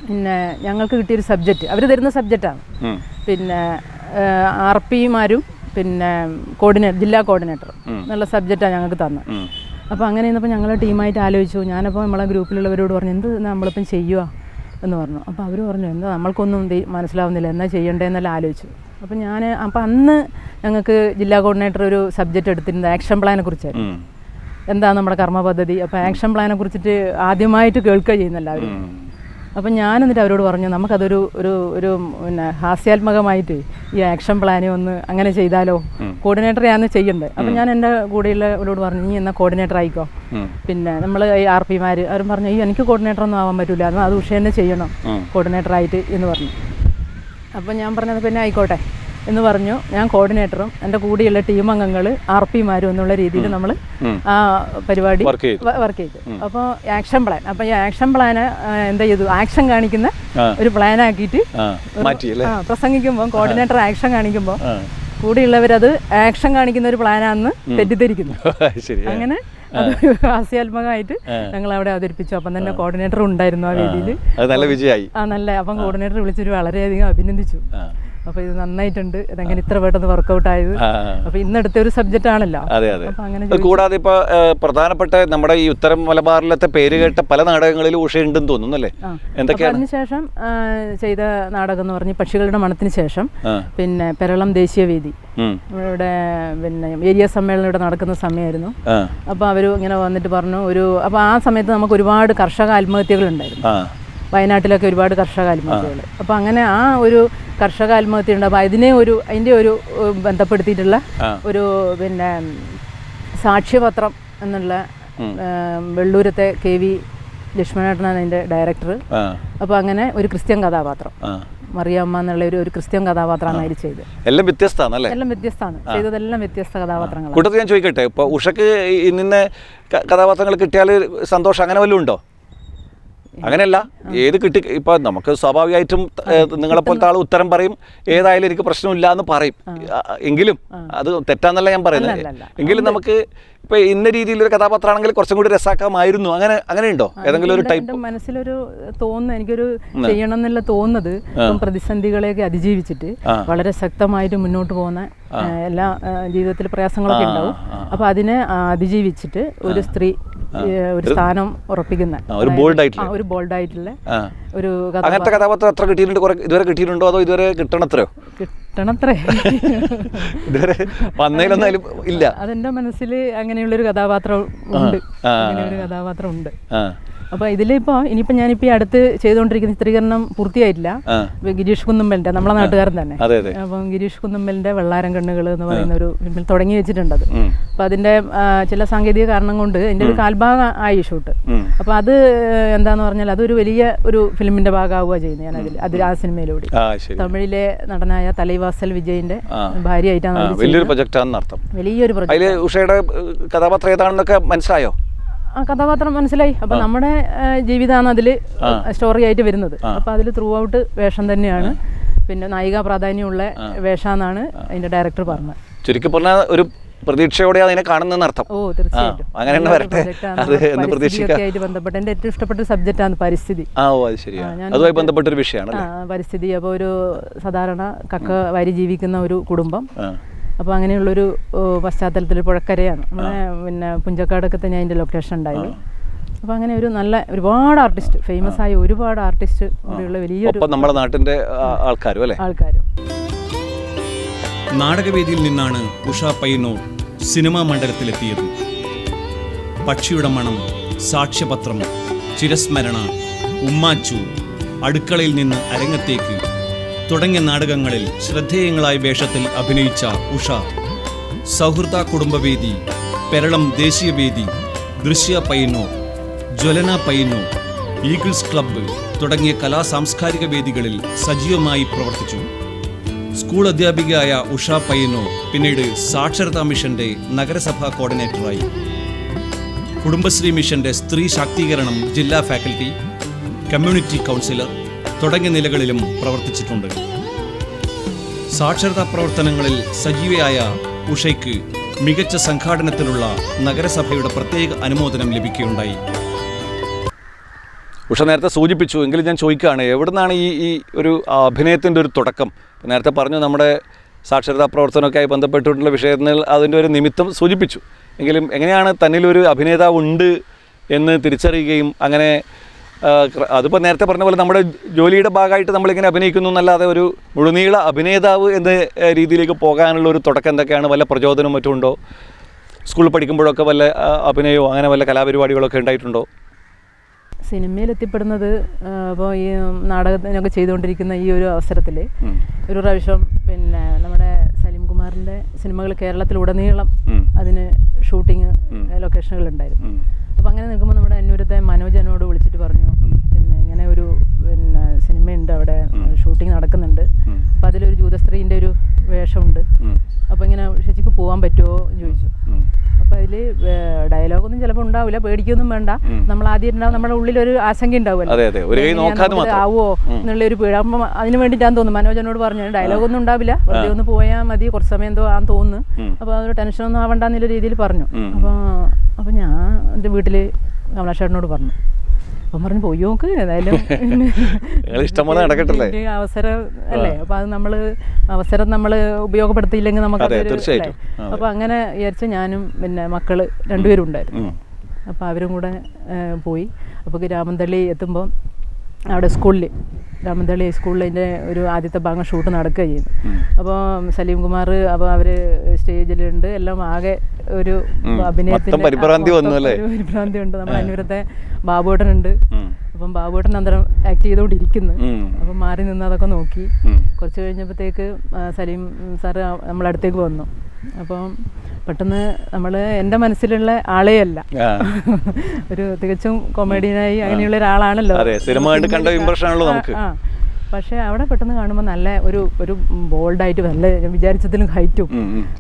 പിന്നെ ഞങ്ങൾക്ക് കിട്ടിയൊരു സബ്ജക്റ്റ്, അവർ തരുന്ന സബ്ജക്റ്റാണ്. പിന്നെ RP-മാരും പിന്നെ ജില്ലാ കോർഡിനേറ്റർ എന്നുള്ള സബ്ജക്റ്റാണ് ഞങ്ങൾക്ക് തന്നത്. അപ്പോൾ അങ്ങനെ ഇന്നപ്പോൾ ഞങ്ങൾ ടീമായിട്ട് ആലോചിച്ചു. ഞാനപ്പോൾ നമ്മളെ ഗ്രൂപ്പിലുള്ളവരോട് പറഞ്ഞു എന്ത് നമ്മളിപ്പം ചെയ്യുക എന്ന് പറഞ്ഞു. അപ്പോൾ അവർ പറഞ്ഞു എന്താ നമ്മൾക്കൊന്നും മനസ്സിലാവുന്നില്ല, എന്നാ ചെയ്യേണ്ടതെന്നെല്ലാം ആലോചിച്ചു. അപ്പോൾ അന്ന് ഞങ്ങൾക്ക് ജില്ലാ കോർഡിനേറ്റർ ഒരു സബ്ജക്റ്റ് എടുത്തിരുന്നത് ആക്ഷൻ പ്ലാനെ കുറിച്ചായിരുന്നു. എന്താ നമ്മുടെ കർമ്മ പദ്ധതി. അപ്പോൾ ആക്ഷൻ പ്ലാനെ കുറിച്ചിട്ട് ആദ്യമായിട്ട് കേൾക്കുക ചെയ്യുന്നല്ല അവർ. അപ്പം ഞാൻ എന്നിട്ട് അവരോട് പറഞ്ഞു നമുക്കതൊരു ഒരു പിന്നെ ഹാസ്യാത്മകമായിട്ട് ഈ ആക്ഷൻ പ്ലാനെ ഒന്ന് അങ്ങനെ ചെയ്താലോ, കോർഡിനേറ്ററെയാണ് ചെയ്യേണ്ടത്. അപ്പം ഞാൻ എൻ്റെ കൂടെയുള്ളവരോട് പറഞ്ഞു നീ എന്നാൽ കോർഡിനേറ്റർ ആയിക്കോ. പിന്നെ നമ്മൾ ഈ RP-മാർ അവരും പറഞ്ഞു എനിക്ക് കോർഡിനേറ്റർ ഒന്നും ആവാൻ പറ്റില്ല, എന്നാൽ അത് ഉഷ തന്നെ ചെയ്യണം കോർഡിനേറ്ററായിട്ട് എന്ന് പറഞ്ഞു. അപ്പം ഞാൻ പറഞ്ഞത് പിന്നെ ആയിക്കോട്ടെ എന്ന് പറഞ്ഞു. ഞാൻ കോർഡിനേറ്ററും എൻ്റെ കൂടെയുള്ള ടീം അംഗങ്ങൾ RP-മാരും എന്നുള്ള രീതിയിൽ നമ്മൾ ആ പരിപാടി വർക്ക് ചെയ്തു. അപ്പോൾ ആക്ഷൻ പ്ലാൻ, അപ്പോൾ ഈ ആക്ഷൻ പ്ലാന് എന്താ ചെയ്തു, ആക്ഷൻ കാണിക്കുന്ന ഒരു പ്ലാനാക്കിയിട്ട് പ്രസംഗിക്കുമ്പോൾ കോർഡിനേറ്റർ ആക്ഷൻ കാണിക്കുമ്പോൾ കൂടെയുള്ളവരത് ആക്ഷൻ കാണിക്കുന്ന ഒരു പ്ലാനാണെന്ന് തെറ്റിദ്ധരിക്കുന്നു. അങ്ങനെ അത് ഹാസ്യാത്മകമായിട്ട് ഞങ്ങൾ അവിടെ അവതരിപ്പിച്ചു. അപ്പം തന്നെ കോർഡിനേറ്റർ ഉണ്ടായിരുന്നു ആ വേദിയിൽ. അപ്പം കോർഡിനേറ്റർ വിളിച്ചൊരു വളരെയധികം അഭിനന്ദിച്ചു. അപ്പോൾ ഇത് നന്നായിട്ടുണ്ട്, ഇതെങ്ങനെ ഇത്ര പെട്ടെന്ന് വർക്കൗട്ട് ആയത്. അപ്പോൾ ഇന്നെടുത്ത ഒരു സബ്ജക്റ്റ് ആണല്ലോ. അപ്പം അങ്ങനെ കൂടാതെ ഇപ്പോൾ പ്രധാനപ്പെട്ട നമ്മുടെ ഈ ഉത്തര മലബാറിലത്തെ പേര് കേട്ട പല നാടകങ്ങളിലും ഉഷ ഉണ്ടെന്ന് തോന്നുന്നു അല്ലേ? എന്തൊക്കെയാണ്? അതിനുശേഷം ചെയ്ത നാടകം എന്ന് പറഞ്ഞ് പക്ഷികളുടെ മണത്തിന് ശേഷം പിന്നെ പെരളം ദേശീയവേദി ഇവിടെ പിന്നെ ഏരിയ സമ്മേളനം ഇവിടെ നടക്കുന്ന സമയമായിരുന്നു. അപ്പോൾ അവർ ഇങ്ങനെ വന്നിട്ട് പറഞ്ഞു അപ്പോൾ ആ സമയത്ത് നമുക്ക് ഒരുപാട് കർഷക ആത്മഹത്യകളുണ്ടായിരുന്നു. വയനാട്ടിലൊക്കെ ഒരുപാട് കർഷക ആത്മഹത്യകൾ. അപ്പോൾ അങ്ങനെ ആ ഒരു കർഷക ആത്മഹത്യ ഉണ്ട്. അപ്പോൾ അതിൻ്റെ ഒരു ബന്ധപ്പെടുത്തിയിട്ടുള്ള ഒരു പിന്നെ സാക്ഷ്യപത്രം എന്നുള്ള വെള്ളൂരത്തെ KV ലക്ഷ്മണേട്ടനാണ് അതിൻ്റെ ഡയറക്ടർ. അപ്പോൾ അങ്ങനെ ഒരു ക്രിസ്ത്യൻ കഥാപാത്രം, മറിയമ്മ എന്നുള്ള ഒരു ക്രിസ്ത്യൻ കഥാപാത്രമാണ് അതിൽ ചെയ്തത്. എല്ലാം വ്യത്യസ്തമാണ്, ചെയ്തതെല്ലാം വ്യത്യസ്ത കഥാപാത്രങ്ങൾ. കൂട്ടത്തിൽ ഞാൻ ചോദിക്കട്ടെ, ഇപ്പോൾ ഉഷക്ക് ഇന്ന് കഥാപാത്രങ്ങൾ കിട്ടിയാൽ സന്തോഷം അങ്ങനെ വല്ലതും ഉണ്ടോ? അങ്ങനെയല്ല, ഏത് കിട്ടി ഇപ്പൊ നമുക്ക് സ്വാഭാവികമായിട്ടും നിങ്ങളെപ്പോലത്തെ ആൾ ഉത്തരം പറയും, ഏതായാലും എനിക്ക് പ്രശ്നമില്ല എന്ന് പറയും. എങ്കിലും അത് തെറ്റാന്നല്ല ഞാൻ പറയുന്നത്. എങ്കിലും നമുക്ക് ഇപ്പൊ ഇന്ന രീതിയിലൊരു കഥാപാത്രമാണെങ്കിൽ കുറച്ചും കൂടി രസാക്കാമായിരുന്നു, അങ്ങനെയുണ്ടോ ഏതെങ്കിലും ഒരു ടൈപ്പ്? മനസ്സിലൊരു തോന്നുന്നു, എനിക്കൊരു ചെയ്യണം എന്നുള്ള തോന്നുന്നത് പ്രതിസന്ധികളെയൊക്കെ അതിജീവിച്ചിട്ട് വളരെ ശക്തമായിട്ട് മുന്നോട്ട് പോകുന്ന എല്ലാ ജീവിതത്തിൽ പ്രയാസങ്ങളൊക്കെ ഉണ്ടാവും. അപ്പൊ അതിനെ അതിജീവിച്ചിട്ട് ഒരു സ്ത്രീ ഒരു സ്ഥാനം ഉറപ്പിക്കുന്ന ഒരു ബോൾഡ് ആയിട്ടുള്ള ഒരു അങ്ങനത്തെ കഥാപാത്രം എത്ര കിട്ടിയിട്ടുണ്ട്? ഇതുവരെ കിട്ടിയിട്ടുണ്ടോ അതോ ഇതുവരെ കിട്ടണത്രയോ? കിട്ടണത്രേ ഇതുവരെ വന്നതിലൊന്നായാലും ഇല്ല. അതെന്റെ മനസ്സിൽ അങ്ങനെയുള്ളൊരു കഥാപാത്രം ഉണ്ട്. അപ്പൊ ഇതിലിപ്പോ ഇനിയിപ്പോ ഞാനിപ്പോ അടുത്ത് ചെയ്തുകൊണ്ടിരിക്കുന്ന ചിത്രീകരണം പൂർത്തിയായിട്ടില്ല. ഗിരീഷ് കുന്നുമ്മലിന്റെ, നമ്മളെ നാട്ടുകാരൻ തന്നെ. അപ്പം ഗിരീഷ് കുന്നുമ്മലിന്റെ വെള്ളാരം കണ്ണുകൾ എന്ന് പറയുന്ന ഒരു ഫിലിമിൽ തുടങ്ങി വെച്ചിട്ടുണ്ട്. അത് അപ്പൊ അതിന്റെ ചില സാങ്കേതിക കാരണം കൊണ്ട് എന്റെ ഒരു കാൽഭാഗം ആയി ഷൂട്ട്. അപ്പൊ അത് എന്താന്ന് പറഞ്ഞാൽ അതൊരു വലിയ ഒരു ഫിലിമിന്റെ ഭാഗമാവുക ചെയ്യുന്നത് ഞാൻ അതിൽ ആ സിനിമയിലൂടെ. തമിഴിലെ നടനായ തലൈവാസൽ വിജയിന്റെ ഭാര്യയായിട്ടാണ് വലിയൊരു പ്രൊജക്റ്റാണെന്നർത്ഥം. വലിയൊരു പ്രൊജക്ട്. ഉഷയുടെ കഥാപാത്രം ഏതാണെന്നൊക്കെ മനസ്സിലായോ? ആ കഥാപാത്രം മനസ്സിലായി. അപ്പൊ നമ്മുടെ ജീവിതമാണ് അതില് സ്റ്റോറി ആയിട്ട് വരുന്നത്. അപ്പൊ അതിൽ ത്രൂ ഔട്ട് വേഷം തന്നെയാണ്, പിന്നെ നായിക പ്രാധാന്യമുള്ള വേഷാന്നാണ് അതിന്റെ ഡയറക്ടർ പറഞ്ഞത്. ചുരുക്കി പറഞ്ഞാൽ ഒരു പ്രതീക്ഷയോടെ അതിനെ കാണുന്നർത്ഥം. ഓ തീർച്ചയായിട്ടും അങ്ങനെ തന്നെ വരട്ടെ. അത് എന്ന് പ്രതീക്ഷിക്കാം. ബന്ധപ്പെട്ട എന്റെ ഏറ്റവും ഇഷ്ടപ്പെട്ട സബ്ജക്റ്റാണ് പരിസ്ഥിതി. അത് ശരിയാണ്, അതുമായി ബന്ധപ്പെട്ടൊരു വിഷയമാണ് പരിസ്ഥിതി. അപ്പോൾ ഒരു സാധാരണ കക്ക വാരി ജീവിക്കുന്ന ഒരു കുടുംബം. അപ്പോൾ അങ്ങനെയുള്ളൊരു പശ്ചാത്തലത്തിൽ പുഴക്കരയാണ് നമ്മളെ, പിന്നെ പുഞ്ചക്കാടൊക്കെ തന്നെ അതിൻ്റെ ലൊക്കേഷൻ ഉണ്ടായത്. അപ്പോൾ അങ്ങനെ ഒരു നല്ല ഒരുപാട് ആർട്ടിസ്റ്റ്, ഫേമസ് ആയ ഒരുപാട് ആർട്ടിസ്റ്റ് ഉള്ള വലിയൊരു നമ്മുടെ നാട്ടിൻ്റെ ആൾക്കാരും. നാടകവേദിയിൽ നിന്നാണ് ഉഷ പയ്യന്നൂർ സിനിമാ മണ്ഡലത്തിലെത്തിയത്. പക്ഷിയുടെ മണം, സാക്ഷ്യപത്രം, ചിരസ്മരണ, ഉമ്മാച്ചു, അടുക്കളയിൽ നിന്ന് അരങ്ങത്തേക്ക് തുടങ്ങിയ നാടകങ്ങളിൽ ശ്രദ്ധേയങ്ങളായ വേഷത്തിൽ അഭിനയിച്ച ഉഷ സൗഹൃദ കുടുംബവേദി, പെരളം ദേശീയവേദി, ദൃശ്യ പയ്യന്നൂർ, ജ്വലന പയ്യന്നൂർ, ഈഗിൾസ് ക്ലബ്ബ് തുടങ്ങിയ കലാസാംസ്കാരിക വേദികളിൽ സജീവമായി പ്രവർത്തിച്ചു. സ്കൂൾ അധ്യാപികയായ ഉഷ പയ്യന്നൂർ പിന്നീട് സാക്ഷരതാ മിഷന്റെ നഗരസഭാ കോർഡിനേറ്ററായി. കുടുംബശ്രീ മിഷന്റെ സ്ത്രീ ശാക്തീകരണം ജില്ലാ ഫാക്കൽറ്റി, കമ്മ്യൂണിറ്റി കൗൺസിലർ തുടങ്ങിയ നിലകളിലും പ്രവർത്തിച്ചിട്ടുണ്ട്. സാക്ഷരതാ പ്രവർത്തനങ്ങളിൽ സജീവയായ ഉഷയ്ക്ക് മികച്ച സംഘാടനത്തിനുള്ള നഗരസഭയുടെ പ്രത്യേക അനുമോദനം ലഭിക്കുകയുണ്ടായി. ഉഷ നേരത്തെ സൂചിപ്പിച്ചു, എങ്കിലും ഞാൻ ചോദിക്കുകയാണ്, എവിടുന്നാണ് ഈ ഒരു അഭിനയത്തിൻ്റെ ഒരു തുടക്കം? നേരത്തെ പറഞ്ഞു നമ്മുടെ സാക്ഷരതാ പ്രവർത്തനമൊക്കെ ആയി ബന്ധപ്പെട്ടിട്ടുള്ള വിഷയത്തിൽ അതിൻ്റെ ഒരു നിമിത്തം സൂചിപ്പിച്ചു. എങ്കിലും എങ്ങനെയാണ് തന്നിലൊരു അഭിനേതാവ് ഉണ്ട് എന്ന് തിരിച്ചറിയുകയും അങ്ങനെ അതിപ്പോൾ നേരത്തെ പറഞ്ഞ പോലെ നമ്മുടെ ജോലിയുടെ ഭാഗമായിട്ട് നമ്മളിങ്ങനെ അഭിനയിക്കുന്നു എന്നല്ലാതെ ഒരു മുഴുനീള അഭിനേതാവ് എന്ന രീതിയിലേക്ക് പോകാനുള്ള ഒരു തുടക്കം എന്തൊക്കെയാണ്? വല്ല പ്രചോദനവും മറ്റും ഉണ്ടോ? സ്കൂളിൽ പഠിക്കുമ്പോഴൊക്കെ വല്ല അഭിനയമോ അങ്ങനെ വല്ല കലാപരിപാടികളൊക്കെ ഉണ്ടായിട്ടുണ്ടോ? സിനിമയിൽ എത്തിപ്പെടുന്നത് അപ്പോൾ ഈ നാടകത്തിനൊക്കെ ചെയ്തുകൊണ്ടിരിക്കുന്ന ഈ ഒരു അവസരത്തിൽ ഒരു പ്രാവശ്യം പിന്നെ നമ്മുടെ സലീം കുമാറിൻ്റെ സിനിമകൾ കേരളത്തിലുടനീളം അതിന് ഷൂട്ടിങ് ലൊക്കേഷനുകളുണ്ടായിരുന്നു. അപ്പോൾ അങ്ങനെ നിൽക്കുമ്പോൾ നമ്മുടെ അന്നൂരത്തെ മനോജ് എന്നോട് വിളിച്ചിട്ട് പറഞ്ഞു, പിന്നെ ഇങ്ങനെ ഒരു പിന്നെ സിനിമയുണ്ട്, അവിടെ ഷൂട്ടിംഗ് നടക്കുന്നുണ്ട്, അപ്പോൾ അതിലൊരു ജൂതസ്ത്രീൻ്റെ ഒരു വേഷമുണ്ട്, അപ്പോൾ ഇങ്ങനെ ശരിക്കും പോകാൻ പറ്റുമോ എന്ന് ചോദിച്ചു. അപ്പോൾ അതിൽ ഡയലോഗൊന്നും ചിലപ്പോൾ ഉണ്ടാവില്ല, പേടിക്കൊന്നും വേണ്ട, നമ്മൾ ആദ്യം ഉണ്ടാവും, നമ്മുടെ ഉള്ളിലൊരു ആശങ്ക ഉണ്ടാവുമല്ലോ, ആവോ എന്നുള്ളൊരു പേടി. അപ്പം അതിന് വേണ്ടിയിട്ടാന്ന് തോന്നുന്നു മനോജ് എന്നോട് പറഞ്ഞു, ഡയലോഗൊന്നും ഉണ്ടാവില്ല, വെറുതെ ഒന്ന് പോയാൽ മതി, കുറച്ച് സമയം എന്തോ ആണെന്ന് തോന്നുന്നു, അപ്പോൾ അതൊരു ടെൻഷനൊന്നും ആവണ്ടെന്നുള്ള രീതിയിൽ പറഞ്ഞു. അപ്പോൾ ഞാൻ എൻ്റെ വീട്ടിൽ കമലാഷേട്ടനോട് പറഞ്ഞു. അപ്പം പറഞ്ഞു പോയി നോക്ക്, ഏതായാലും അവസരം അല്ലേ, അപ്പോൾ അത് അവസരം നമ്മൾ ഉപയോഗപ്പെടുത്തിയില്ലെങ്കിൽ നമുക്കത്. അപ്പോൾ അങ്ങനെ വിചാരിച്ച് ഞാനും പിന്നെ മക്കൾ രണ്ടുപേരും ഉണ്ടായിരുന്നു. അപ്പോൾ അവരും കൂടെ പോയി. അപ്പോൾ രാമന്തള്ളി എത്തുമ്പം അവിടെ സ്കൂളിൽ രാമന്തള്ളി സ്കൂളിൽ അതിൻ്റെ ഒരു ആദ്യത്തെ ഭാഗം ഷൂട്ട് നടക്കുക ചെയ്യുന്നു. അപ്പോൾ സലീം കുമാർ അപ്പോൾ അവർ സ്റ്റേജിലുണ്ട്, എല്ലാം ആകെ ഒരു അഭിനയത്തിൻ്റെ പരിഭ്രാന്തി ഉണ്ട്. നമ്മുടെ അന്നൂരത്തെ ബാബുവേട്ടനുണ്ട്. അപ്പം ബാബുവേട്ടൻ അന്തരം ആക്ട് ചെയ്തുകൊണ്ടിരിക്കുന്നു. അപ്പം മാറി നിന്ന് അതൊക്കെ നോക്കി. കുറച്ച് കഴിഞ്ഞപ്പോഴത്തേക്ക് സലീം സാറ് നമ്മളടുത്തേക്ക് വന്നു. അപ്പം പെട്ടെന്ന് എൻ്റെ മനസ്സിലുള്ള ആളേ അല്ല, ഒരു തികച്ചും കൊമേഡിയനായി അങ്ങനെയുള്ള ഒരാളാണല്ലോ. പക്ഷെ അവിടെ പെട്ടെന്ന് കാണുമ്പോൾ നല്ല ഒരു ബോൾഡായിട്ട് നല്ല വിചാരിച്ചതിലും ഹൈറ്റും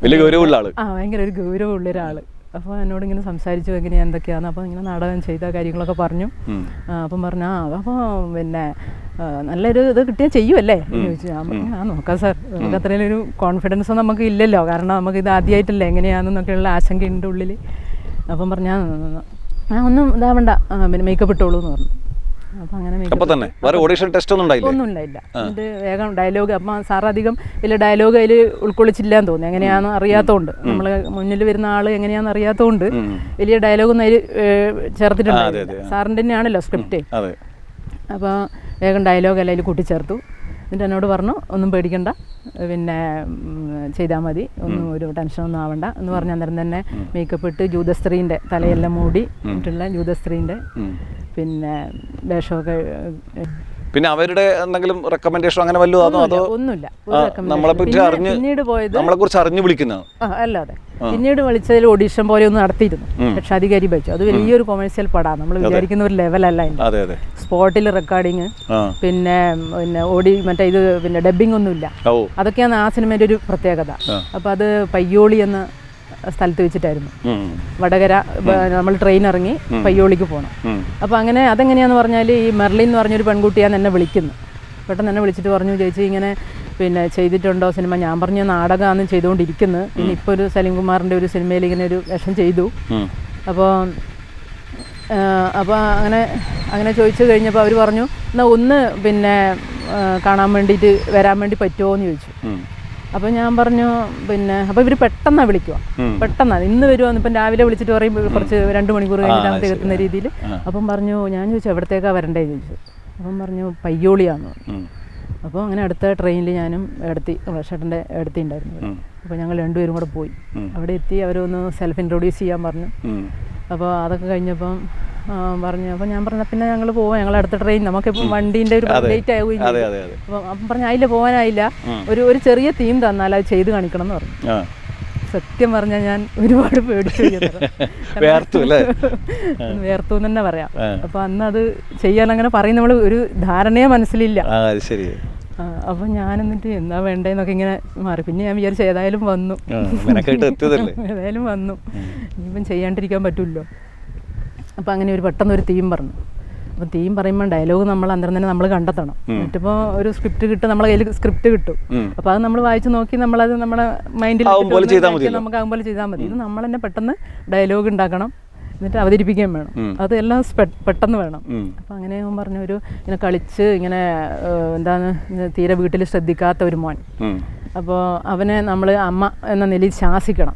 ഭയങ്കര ഒരു ഗൗരവമുള്ള ഒരാള്. അപ്പോൾ എന്നോട് ഇങ്ങനെ സംസാരിച്ചു എങ്ങനെയാണ് എന്തൊക്കെയാണ്. അപ്പോൾ ഇങ്ങനെ നാടകം ചെയ്ത കാര്യങ്ങളൊക്കെ പറഞ്ഞു. അപ്പം പറഞ്ഞു അപ്പോൾ പിന്നെ നല്ലൊരു ഇത് കിട്ടിയാൽ ചെയ്യുമല്ലേ എന്ന് ചോദിച്ചു. ഞാൻ പറഞ്ഞു നോക്കാം സാർ, നമുക്ക് അത്രയും ഒരു കോൺഫിഡൻസ് നമുക്ക് ഇല്ലല്ലോ, കാരണം നമുക്ക് ഇത് ആദ്യമായിട്ടല്ലേ എങ്ങനെയാണെന്നൊക്കെയുള്ള ആശങ്കയുണ്ട് ഉള്ളിൽ. അപ്പം പറഞ്ഞാൽ ഒന്നും ഇതാവണ്ട, പിന്നെ മേക്കപ്പ് ഇട്ടോളൂ എന്ന് പറഞ്ഞു. അപ്പം അങ്ങനെ ഒന്നും ഉണ്ടായില്ല. എന്നിട്ട് വേഗം ഡയലോഗ്, അപ്പം സാർ അധികം വലിയ ഡയലോഗ് അതിൽ ഉൾക്കൊള്ളിച്ചില്ലാന്ന് തോന്നി. എങ്ങനെയാണെന്ന് അറിയാത്തതുകൊണ്ട്, നമ്മൾ മുന്നിൽ വരുന്ന ആൾ എങ്ങനെയാണെന്ന് അറിയാത്തതുകൊണ്ട് വലിയ ഡയലോഗൊന്നും അതിൽ ചേർത്തിട്ടുണ്ട്. സാറിൻ്റെ തന്നെയാണല്ലോ സ്ക്രിപ്റ്റ്. അപ്പോൾ വേഗം ഡയലോഗ് എല്ലാം അതിൽ കൂട്ടിച്ചേർത്തു. എന്നിട്ട് എന്നോട് പറഞ്ഞു ഒന്നും പേടിക്കണ്ട, പിന്നെ ചെയ്താൽ മതി, ഒന്നും ഒരു ടെൻഷനൊന്നും ആവണ്ട എന്ന് പറഞ്ഞ് അന്നേരം തന്നെ മേക്കപ്പ് ഇട്ട് ജൂതസ്ത്രീൻ്റെ തലയെല്ലാം മൂടി ഇട്ടുള്ള ജൂതസ്ത്രീൻ്റെ പിന്നെ വേഷമൊക്കെ. പിന്നെ അവരുടെ എന്തെങ്കിലും റെക്കമെൻഡേഷൻ അങ്ങനെ വല്ലതും അതോ ഒന്നുമില്ല. പിന്നീട് പോയത് നമ്മളെ കുറിച്ച് അറിഞ്ഞു വിളിക്കുന്നത് അല്ലാതെ പിന്നീട് വിളിച്ചതിൽ ഓഡീഷൻ പോലെ ഒന്ന് നടത്തിയിരുന്നു രക്ഷാധികാരി ബച്ചു. അത് വലിയൊരു കൊമേഴ്സ്യൽ പടാണ്, നമ്മൾ വിചാരിക്കുന്ന ഒരു ലെവലല്ല. സ്പോട്ടിൽ റെക്കോർഡിങ്, പിന്നെ മറ്റേ ഇത് പിന്നെ ഡബ്ബിംഗ് ഒന്നുമില്ല. അതൊക്കെയാണ് ആ സിനിമയുടെ ഒരു പ്രത്യേകത. അപ്പം അത് പയ്യോളി എന്ന സ്ഥലത്ത് വെച്ചിട്ടായിരുന്നു. വടകര നമ്മൾ ട്രെയിൻ ഇറങ്ങി പയ്യോളിക്ക് പോകണം. അപ്പോൾ അങ്ങനെ അതെങ്ങനെയാന്ന് പറഞ്ഞാൽ ഈ മെർലിൻ എന്ന് പറഞ്ഞൊരു പെൺകുട്ടിയാണ് എന്നെ വിളിക്കുന്നത്. പെട്ടെന്ന് എന്നെ വിളിച്ചിട്ട് പറഞ്ഞു, ചേച്ചി ഇങ്ങനെ പിന്നെ ചെയ്തിട്ടുണ്ടോ സിനിമ? ഞാൻ പറഞ്ഞു നാടകമാണ് ചെയ്തുകൊണ്ടിരിക്കുന്നത്. പിന്നെ ഇപ്പോൾ ഒരു സലീം കുമാറിൻ്റെ ഒരു സിനിമയിൽ ഇങ്ങനെ ഒരു വേഷം ചെയ്തു. അപ്പോൾ അങ്ങനെ ചോദിച്ചു കഴിഞ്ഞപ്പോൾ അവർ പറഞ്ഞു എന്നാൽ ഒന്ന് പിന്നെ കാണാൻ വേണ്ടിയിട്ട് വരാൻ വേണ്ടി പറ്റുമോ എന്ന് ചോദിച്ചു. അപ്പോൾ ഞാൻ പറഞ്ഞു പിന്നെ അപ്പോൾ ഇവർ പെട്ടെന്നാണ് വിളിക്കുക, പെട്ടെന്നാണ് ഇന്ന് വരുവാന്ന്. ഇപ്പം രാവിലെ വിളിച്ചിട്ട് പറയും കുറച്ച് 2 മണിക്കൂർ കഴിഞ്ഞിട്ട് എത്തുന്ന രീതിയിൽ. അപ്പം പറഞ്ഞു, ഞാൻ ചോദിച്ചു എവിടത്തേക്കാണ് വരണ്ടേ ചോദിച്ചു. അപ്പം പറഞ്ഞു പയ്യോളിയാന്ന്. അപ്പോൾ അങ്ങനെ അടുത്ത ട്രെയിനിൽ ഞാനും ഷട്ടൻ്റെ എടുത്തി ഉണ്ടായിരുന്നു. അപ്പോൾ ഞങ്ങൾ 2 പേരും കൂടെ പോയി. അവിടെ എത്തി അവരൊന്ന് സെൽഫ് ഇൻട്രൊഡ്യൂസ് ചെയ്യാൻ പറഞ്ഞു. അപ്പോൾ അതൊക്കെ കഴിഞ്ഞപ്പം പറഞ്ഞു. അപ്പോൾ ഞാൻ പറഞ്ഞു പിന്നെ ഞങ്ങൾ പോവാം, ഞങ്ങൾ അടുത്ത ട്രെയിൻ, നമുക്കിപ്പം വണ്ടീൻ്റെ ഒരു ലേറ്റ് ആവുകയും. അപ്പം പറഞ്ഞു അതിൽ പോകാനായില്ല, ഒരു ചെറിയ തീം തന്നാൽ അത് ചെയ്ത് കാണിക്കണം എന്ന് പറഞ്ഞു. സത്യം പറഞ്ഞാൽ ഞാൻ ഒരുപാട് പേടിച്ചു, വേർത്തു എന്ന് തന്നെ പറയാം. അപ്പോൾ അന്ന് അത് ചെയ്യാൻ അങ്ങനെ പറയും, നമ്മൾ ഒരു ധാരണയെ മനസ്സിലില്ല. അപ്പം ഞാൻ എന്നിട്ട് എന്താ വേണ്ടതെന്നൊക്കെ ഇങ്ങനെ മാറി. പിന്നെ ഞാൻ വിചാരിച്ചു ഏതായാലും വന്നു, ഏതായാലും വന്നു, ഇനിയിപ്പം ചെയ്യാണ്ടിരിക്കാൻ പറ്റുമല്ലോ. അപ്പം അങ്ങനെ ഒരു പെട്ടെന്നൊരു തീം പറഞ്ഞു. അപ്പം തീം പറയുമ്പോൾ ഡയലോഗ് നമ്മൾ അന്നേരം തന്നെ നമ്മൾ കണ്ടെത്തണം. എന്നിട്ടിപ്പോൾ ഒരു സ്ക്രിപ്റ്റ് കിട്ടും, നമ്മളെ കയ്യിൽ സ്ക്രിപ്റ്റ് കിട്ടും. അപ്പോൾ അത് നമ്മൾ വായിച്ച് നോക്കി നമ്മളത് നമ്മുടെ മൈൻഡിൽ നമുക്കാകുമ്പോൾ ചെയ്താൽ മതി. ഇത് നമ്മൾ തന്നെ പെട്ടെന്ന് ഡയലോഗ് ഉണ്ടാക്കണം, എന്നിട്ട് അവതരിപ്പിക്കുകയും വേണം. അത് എല്ലാം പെട്ടെന്ന് വേണം. അപ്പം അങ്ങനെ പറഞ്ഞു ഒരു ഇങ്ങനെ കളിച്ച് ഇങ്ങനെ എന്താണ് തീരെ വീട്ടിൽ ശ്രദ്ധിക്കാത്ത ഒരു മോൻ. അപ്പോൾ അവനെ നമ്മൾ അമ്മ എന്ന നിലയിൽ ശാസിക്കണം.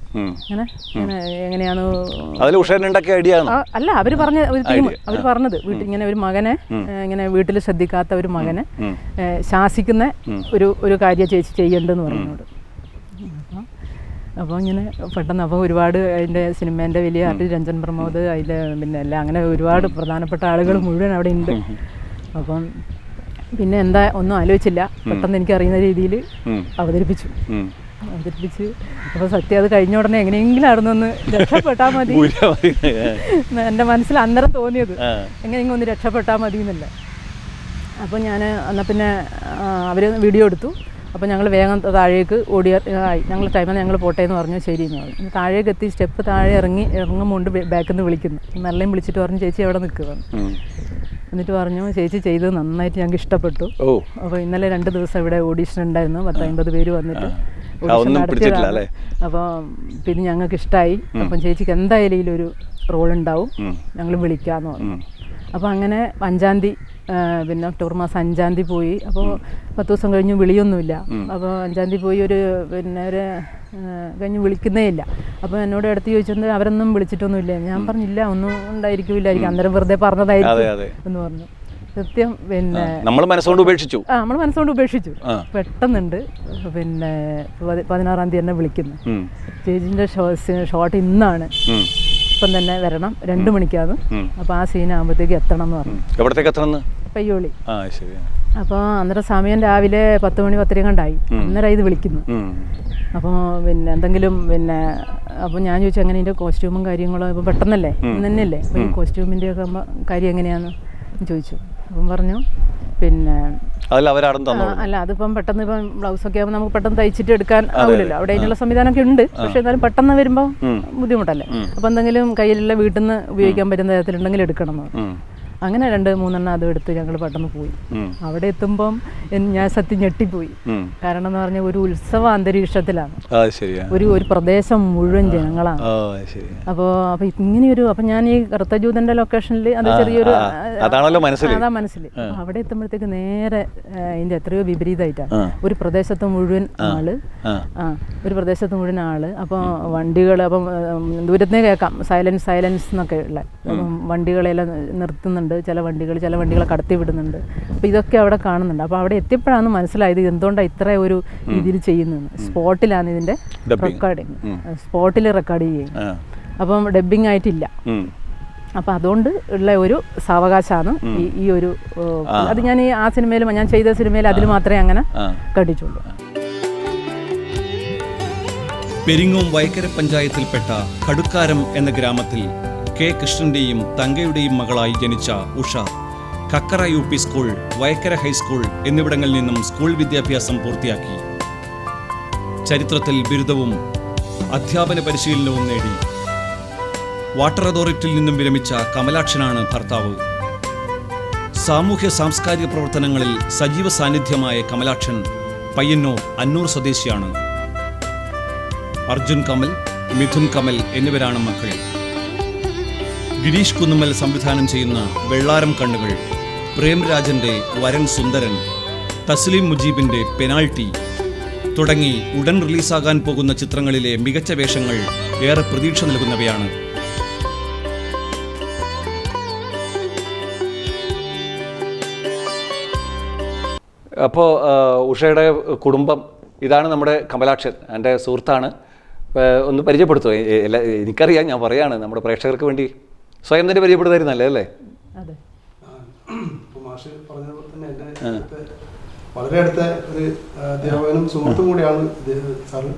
എങ്ങനെയാണ് അല്ല അവർ പറഞ്ഞത് ഇങ്ങനെ ഒരു മകനെ ഇങ്ങനെ വീട്ടിൽ ശ്രദ്ധിക്കാത്ത ഒരു മകനെ ശാസിക്കുന്ന ഒരു കാര്യം ചേച്ചി ചെയ്യണ്ടെന്ന് പറഞ്ഞോട്. അപ്പോൾ ഇങ്ങനെ പെട്ടെന്ന് അപ്പോൾ ഒരുപാട് അതിൻ്റെ സിനിമേൻ്റെ വലിയ ആർട്ടിസ്റ്റ് രഞ്ജൻ പ്രമോദ്, അതിൻ്റെ പിന്നെ എല്ലാം അങ്ങനെ ഒരുപാട് പ്രധാനപ്പെട്ട ആളുകൾ മുഴുവൻ അവിടെ ഉണ്ട്. അപ്പം പിന്നെ എന്താ ഒന്നും ആലോചിച്ചില്ല, പെട്ടെന്ന് എനിക്കറിയുന്ന രീതിയിൽ അവതരിപ്പിച്ചു. അപ്പോൾ സത്യം അത് കഴിഞ്ഞ ഉടനെ എങ്ങനെയെങ്കിലും അവിടെ നിന്ന് രക്ഷപ്പെട്ടാൽ മതി, എൻ്റെ മനസ്സിൽ അന്നേരം തോന്നിയത് എങ്ങനെയെങ്കിലും ഒന്ന് രക്ഷപ്പെട്ടാൽ മതി എന്നല്ല. അപ്പോൾ ഞാൻ എന്നാൽ പിന്നെ അവർ വീഡിയോ എടുത്തു. അപ്പോൾ ഞങ്ങൾ വേഗം താഴേക്ക് ഞങ്ങൾ ടൈമിൽ ഞങ്ങൾ പോട്ടെ എന്ന് പറഞ്ഞു. ശരി എന്ന് പറഞ്ഞു. താഴേക്ക് എത്തി സ്റ്റെപ്പ് താഴെ ഇറങ്ങുമ്പോൾ ബാക്കിൽ നിന്ന് വിളിക്കുന്നു. മെല്ലയും വിളിച്ചിട്ട് പറഞ്ഞു ചേച്ചി എവിടെ നിൽക്കുക. എന്നിട്ട് പറഞ്ഞു ചേച്ചി ചെയ്തത് നന്നായിട്ട് ഞങ്ങൾക്ക് ഇഷ്ടപ്പെട്ടു. അപ്പോൾ ഇന്നലെ 2 ദിവസം ഇവിടെ ഓഡീഷൻ ഉണ്ടായിരുന്നു, 10-50 പേര് വന്നിട്ട് ഓഡീഷൻ നടത്തിയതാണ്. അപ്പോൾ പിന്നെ ഞങ്ങൾക്ക് ഇഷ്ടമായി. അപ്പം ചേച്ചിക്ക് എന്തായാലും ഒരു റോൾ ഉണ്ടാവും, ഞങ്ങൾ വിളിക്കാമെന്ന് പറഞ്ഞു. അപ്പോൾ അങ്ങനെ 5-ാം തീയതി പിന്നെ ഒക്ടോബർ മാസം 5-ാം തീയതി പോയി. അപ്പോൾ 10 ദിവസം കഴിഞ്ഞ് വിളിയൊന്നുമില്ല. അപ്പോൾ 5-ാം തീയതി പോയി പിന്നെ ഒരു കഴിഞ്ഞ് വിളിക്കുന്നേ ഇല്ല. അപ്പോൾ എന്നോട് അടുത്ത് ചോദിച്ചത് അവരൊന്നും വിളിച്ചിട്ടൊന്നുമില്ല. ഞാൻ പറഞ്ഞില്ല, ഒന്നും ഉണ്ടായിരിക്കില്ലായിരിക്കും, അന്നേരം വെറുതെ പറഞ്ഞതായിരിക്കും എന്ന് പറഞ്ഞു. സത്യം പിന്നെ നമ്മൾ മനസ്സുകൊണ്ട് ഉപേക്ഷിച്ചു. പെട്ടെന്നുണ്ട് പിന്നെ 16-ാം തീയതി തന്നെ വിളിക്കുന്നു. ചേച്ചിൻ്റെ ഷോട്ട് ഇന്നാണ്, ഇപ്പം തന്നെ വരണം, 2 മണിക്കാണ്. അപ്പോൾ ആ സീനാകുമ്പോഴത്തേക്ക് എത്തണം എന്ന് പറഞ്ഞു. പയ്യോളി. അപ്പോൾ അന്നേരം സമയം രാവിലെ 10 മണി 10:30 കണ്ടായി. അന്നേരം ഇത് വിളിക്കുന്നു. അപ്പോൾ പിന്നെ എന്തെങ്കിലും പിന്നെ അപ്പോൾ ഞാൻ ചോദിച്ചു എങ്ങനെ ഇതിൻ്റെ കോസ്റ്റ്യൂമും കാര്യങ്ങളും ഇപ്പോൾ പെട്ടെന്നല്ലേ ഇന്ന് തന്നെയല്ലേ, അപ്പോൾ ഈ കോസ്റ്റ്യൂമിൻ്റെ ഒക്കെ കാര്യം എങ്ങനെയാണെന്ന് ചോദിച്ചു. അപ്പം പറഞ്ഞു പിന്നെ അതല്ല അവരാടും തന്നോളൂ. അല്ല അതിപ്പം പെട്ടെന്ന് ഇപ്പം ബ്ലൗസൊക്കെ ആകുമ്പോൾ നമുക്ക് പെട്ടെന്ന് തയ്ച്ചിട്ട് എടുക്കാൻ ആവില്ലല്ലോ. അവിടെ അതിനുള്ള സംവിധാനമൊക്കെ ഉണ്ട്. പക്ഷെ എന്നാലും പെട്ടെന്ന് വരുമ്പോൾ ബുദ്ധിമുട്ടല്ലേ. അപ്പം എന്തെങ്കിലും കയ്യിലുള്ള വീട്ടിൽ നിന്ന് ഉപയോഗിക്കാൻ പറ്റുന്ന തരത്തിലുണ്ടെങ്കിൽ എടുക്കണം എന്ന് പറഞ്ഞു. അങ്ങനെ 2-3 അതും എടുത്ത് ഞങ്ങൾ പെട്ടെന്ന് പോയി. അവിടെ എത്തുമ്പം ഞാൻ സത്യം ഞെട്ടിപ്പോയി. കാരണം എന്ന് പറഞ്ഞാൽ ഒരു ഉത്സവ അന്തരീക്ഷത്തിലാണ്. ഒരു പ്രദേശം മുഴുവൻ ജനങ്ങളാണ്. അപ്പോൾ ഇങ്ങനെയൊരു അപ്പം ഞാൻ ഈ കറുത്ത ജൂതന്റെ ലൊക്കേഷനിൽ അത് ചെറിയൊരു അതാ മനസ്സിൽ അവിടെ എത്തുമ്പോഴത്തേക്ക് നേരെ അതിന്റെ എത്രയോ വിപരീതമായിട്ടാണ്. ഒരു പ്രദേശത്ത് മുഴുവൻ ആള് അപ്പോൾ വണ്ടികൾ അപ്പം ദൂരത്തേ കേൾക്കാം സൈലൻസ് എന്നൊക്കെ ഉള്ള വണ്ടികളെല്ലാം നിർത്തുന്നുണ്ട്. ചില വണ്ടികളെ കടത്തി വിടുന്നുണ്ട്. അപ്പോൾ ഇതൊക്കെ അവിടെ കാണുന്നുണ്ട്. അപ്പോൾ അവിടെ എത്തിയപ്പോഴാണ് മനസ്സിലായത് എന്തുകൊണ്ടാണ് ഇത്ര ഒരു രീതിയിൽ ചെയ്യുന്നത്. സ്പോട്ടിലാണ് ഇതിൻ്റെ റെക്കോർഡിങ്, സ്പോട്ടിൽ റെക്കോർഡ് ചെയ്യും. അപ്പം ഡബ്ബിങ് ആയിട്ടില്ല. അപ്പം അതുകൊണ്ട് ഉള്ള ഒരു സാവകാശമാണ് ഈ ഒരു അത് ഞാൻ ആ സിനിമയിൽ ഞാൻ ചെയ്ത സിനിമയിൽ അതിൽ മാത്രമേ അങ്ങനെ കണ്ടിട്ടുള്ളൂ. പെരിങ്ങോം വയക്കര പഞ്ചായത്തിൽപ്പെട്ട കടുക്കാരം എന്ന ഗ്രാമത്തിൽ കെ കൃഷ്ണന്റെയും തങ്കയുടെയും മകളായി ജനിച്ച Usha Kakkara UP school, Vayakkara high school എന്നിവിടങ്ങളിൽ നിന്നും സ്കൂൾ വിദ്യാഭ്യാസം പൂർത്തിയാക്കി. ചരിത്രത്തിൽ ബിരുദവും അധ്യാപന പരിശീലനവും നേടി. വാട്ടർ അതോറിറ്റിയിൽ നിന്നും വിരമിച്ച കമലാക്ഷനാണ് ഭർത്താവ്. സാമൂഹ്യ സാംസ്കാരിക പ്രവർത്തനങ്ങളിൽ സജീവ സാന്നിധ്യമായ കമലാക്ഷൻ പയ്യന്നൂർ അന്നൂർ സ്വദേശിയാണ്. അർജുൻ കമൽ, മിഥുൻ കമൽ എന്നിവരാണ് മക്കൾ. ഗിരീഷ് കുന്നുമ്മൽ സംവിധാനം ചെയ്യുന്ന വെള്ളാരം കണ്ണുകൾ, പ്രേംരാജന്റെ വരൻ സുന്ദരൻ, തസ്ലീം മുജീബിന്റെ പെനാൾട്ടി തുടങ്ങി ഉടൻ റിലീസാകാൻ പോകുന്ന ചിത്രങ്ങളിലെ മികച്ച വേഷങ്ങൾ ഏറെ പ്രതീക്ഷ നൽകുന്നവയാണ്. അപ്പോൾ ഉഷയുടെ കുടുംബം ഇതാണ്. നമ്മുടെ കമലാക്ഷൻ എൻ്റെ സുഹൃത്താണ്. ഒന്ന് പരിചയപ്പെടുത്തുമോ? എനിക്കറിയാം, ഞാൻ പറയാണ് നമ്മുടെ പ്രേക്ഷകർക്ക് വേണ്ടി സ്വയം തന്നെ പരിചയപ്പെടുത്തായിരുന്നല്ലേ അല്ലേ? മാഷ് പറഞ്ഞതുപോലെ തന്നെ എൻ്റെ വളരെ അടുത്ത ഒരു അധ്യാപകനും സുഹൃത്തും കൂടിയാണ് സാറ്.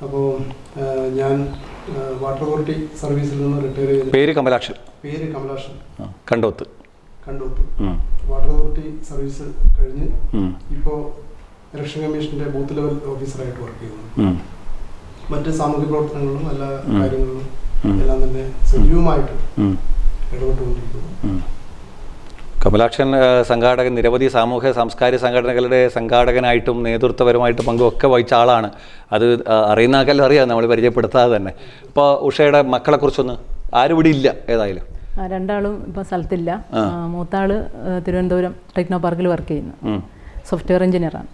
അപ്പോൾ ഞാൻ വാട്ടർ അതോറിറ്റി സർവീസിൽ നിന്ന് റിട്ടയർ ചെയ്തു. പേര് Kamalakshan. Kandoth water authority service കഴിഞ്ഞ് ഇപ്പോൾ ഇലക്ഷൻ കമ്മീഷന്റെ ബൂത്ത് ലെവൽ ഓഫീസറായിട്ട് വർക്ക് ചെയ്യുന്നു. മറ്റ് സാമൂഹ്യ പ്രവർത്തനങ്ങളിലും എല്ലാ കാര്യങ്ങളിലും എല്ലാം തന്നെ സജീവമായിട്ട് ഇടപെട്ടുകൊണ്ടിരിക്കുന്നു. കമലാക്ഷൻ സംഘാടകൻ, നിരവധി സാമൂഹ്യ സാംസ്കാരിക സംഘടനകളുടെ സംഘാടകനായിട്ടും നേതൃത്വപരമായിട്ട് പങ്കുമൊക്കെ വഹിച്ച ആളാണ്. അത് അറിയുന്ന ആൾക്കെല്ലാം അറിയാം, നമ്മൾ പരിചയപ്പെടുത്താതെ തന്നെ. ഇപ്പോൾ ഉഷയുടെ മക്കളെ കുറിച്ചൊന്ന് ആരും ഇവിടെ ഇല്ല. ഏതായാലും രണ്ടാളും ഇപ്പം സ്ഥലത്തില്ല. മൂത്താള് തിരുവനന്തപുരം ടെക്നോ പാർക്കിൽ വർക്ക് ചെയ്യുന്നു, സോഫ്റ്റ്വെയർ എഞ്ചിനീയറാണ്.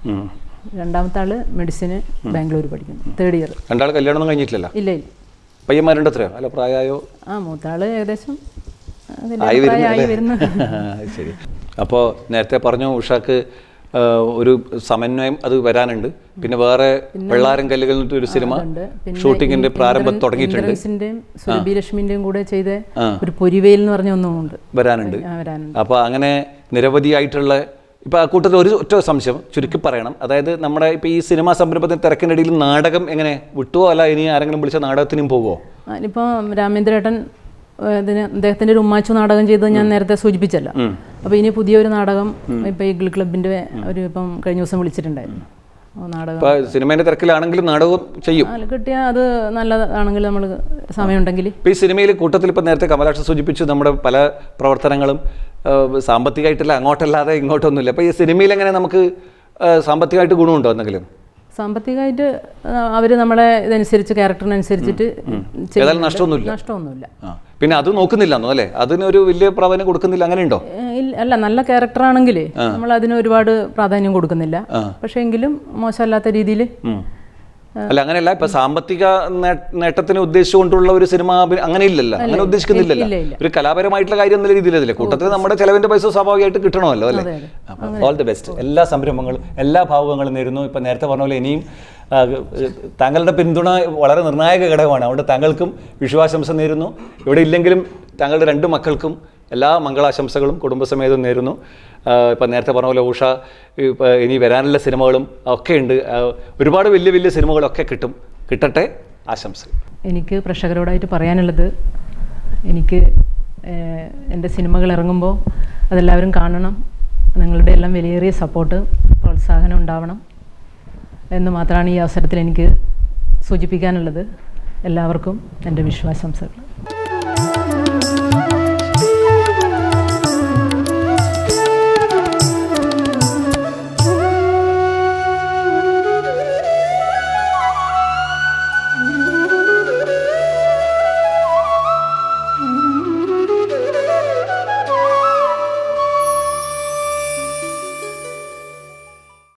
രണ്ടാമത്തെ ആള് മെഡിസിന് ബാംഗ്ലൂർ പഠിക്കുന്നു, 3rd ഇയർ. രണ്ടാൾ കല്യാണം കഴിഞ്ഞിട്ടില്ല? ഇല്ല. പയ്യന്മാരുണ്ട് എത്രയോ? അല്ല പ്രായമായോ? മൂത്താള് ഏകദേശം ശരി. അപ്പോൾ നേരത്തെ പറഞ്ഞു ഉഷക്ക് ഒരു സമന്വയം അത് വരാനുണ്ട്. പിന്നെ വേറെ വെള്ളാരം കല്ലുകളിൽ ഒരു സിനിമ ഷൂട്ടിങ്ങിന്റെ പ്രാരംഭം തുടങ്ങിയിട്ടുണ്ട്. സുരഭി ലക്ഷ്മിന്റെയും കൂടെ ചെയ്ത ഒരു പൊരിവേൽ എന്ന് പറഞ്ഞ ഒന്നുമുണ്ട്, വരാനുണ്ട്. അപ്പോൾ അങ്ങനെ നിരവധിയായിട്ടുള്ള ഇപ്പോൾ ആ കൂട്ടത്തിൽ ഒരു ഒറ്റ സംശയം ചുരുക്കി പറയണം. അതായത് നമ്മുടെ ഇപ്പോൾ ഈ സിനിമാ സംരംഭത്തിന് തിരക്കിനിടയിൽ നാടകം എങ്ങനെ വിട്ടുവോ, അല്ല ഇനി ആരെങ്കിലും വിളിച്ച നാടകത്തിനും പോകുമോ? ഇപ്പോൾ രാമേന്ദ്രേട്ടൻ അദ്ദേഹത്തിന്റെ ഒരു ഉമ്മാച്ചു നാടകം ചെയ്തത് ഞാൻ നേരത്തെ സൂചിപ്പിച്ചല്ലോ. അപ്പോൾ ഇനി പുതിയൊരു നാടകം ഇപ്പോൾ ഈഗിൾ ക്ലബിന്റെ ഒരു ഇപ്പം കഴിഞ്ഞ ദിവസം വിളിച്ചിട്ടുണ്ടായിരുന്നു. നാടകം സിനിമേന്റെ തിരക്കിലാണെങ്കിലും നാടകം ചെയ്യും. കിട്ടിയാൽ അത് നല്ലതാണെങ്കിൽ നമ്മൾ സമയമുണ്ടെങ്കിൽ. ഇപ്പോൾ ഈ സിനിമയിൽ കൂട്ടത്തിൽ ഇപ്പോൾ നേരത്തെ കമലാക്ഷൻ സൂചിപ്പിച്ചു, നമ്മുടെ പല പ്രവർത്തനങ്ങളും സാമ്പത്തികമായിട്ടല്ല, അങ്ങോട്ടല്ലാതെ ഇങ്ങോട്ടൊന്നുമില്ല. അപ്പോൾ ഈ സിനിമയിൽ എങ്ങനെ നമുക്ക് സാമ്പത്തികമായിട്ട് ഗുണമുണ്ടോ എന്തെങ്കിലും? സാമ്പത്തികമായിട്ട് അവർ നമ്മളെ ഇതനുസരിച്ച് ക്യാരക്ടറിനനുസരിച്ചിട്ട് നഷ്ടമൊന്നുമില്ല. പിന്നെ അത് നോക്കുന്നില്ലെന്നോ അല്ലേ? അതിനൊരു വലിയ പ്രാധാന്യം കൊടുക്കുന്നില്ല, അങ്ങനെ ഉണ്ടോ? അല്ല, നല്ല ക്യാരക്ടർ ആണെങ്കിൽ നമ്മൾ അതിന് ഒരുപാട് പ്രാധാന്യം കൊടുക്കുന്നില്ല. പക്ഷെ എങ്കിലും മോശമല്ലാത്ത രീതിയിൽ. അല്ല അങ്ങനെയല്ല, ഇപ്പൊ സാമ്പത്തിക നേട്ടത്തിന് ഉദ്ദേശിച്ചുകൊണ്ടുള്ള ഒരു സിനിമ അങ്ങനെ ഇല്ലല്ലോ, അങ്ങനെ ഉദ്ദേശിക്കുന്നില്ലല്ലോ. ഒരു കലാപരമായിട്ടുള്ള കാര്യം എന്നുള്ള രീതിയിലല്ലേ? കൂട്ടത്തിൽ നമ്മുടെ ചെലവിന്റെ പൈസ സ്വാഭാവികമായിട്ട് കിട്ടണമല്ലോ അല്ലേ? All the best. എല്ലാ സംരംഭങ്ങളും എല്ലാ ഭാവുകങ്ങളും നേരുന്നു. ഇപ്പൊ നേരത്തെ പറഞ്ഞ പോലെ ഇനിയും താങ്കളുടെ പിന്തുണ വളരെ നിർണായക ഘടകമാണ്. അതുകൊണ്ട് താങ്കൾക്കും വിഷുവാശംസ നേരുന്നു. ഇവിടെ ഇല്ലെങ്കിലും താങ്കളുടെ 2 മക്കൾക്കും എല്ലാ മംഗളാശംസകളും കുടുംബസമേതം നേരുന്നു. ഇപ്പം നേരത്തെ പറഞ്ഞ പോലെ ഉഷ ഇനി വരാനുള്ള സിനിമകളും ഒക്കെ ഉണ്ട്. ഒരുപാട് വലിയ വലിയ സിനിമകളൊക്കെ കിട്ടട്ടെ, ആശംസകൾ. എനിക്ക് പ്രേക്ഷകരോടായിട്ട് പറയാനുള്ളത്, എനിക്ക് എൻ്റെ സിനിമകൾ ഇറങ്ങുമ്പോൾ അതെല്ലാവരും കാണണം, നിങ്ങളുടെ എല്ലാം വിലയേറിയ സപ്പോർട്ട് പ്രോത്സാഹനം ഉണ്ടാവണം എന്ന് മാത്രമാണ് ഈ അവസരത്തിൽ എനിക്ക് സൂചിപ്പിക്കാനുള്ളത്. എല്ലാവർക്കും എൻ്റെ വിശ്വാസാംശങ്ങൾ.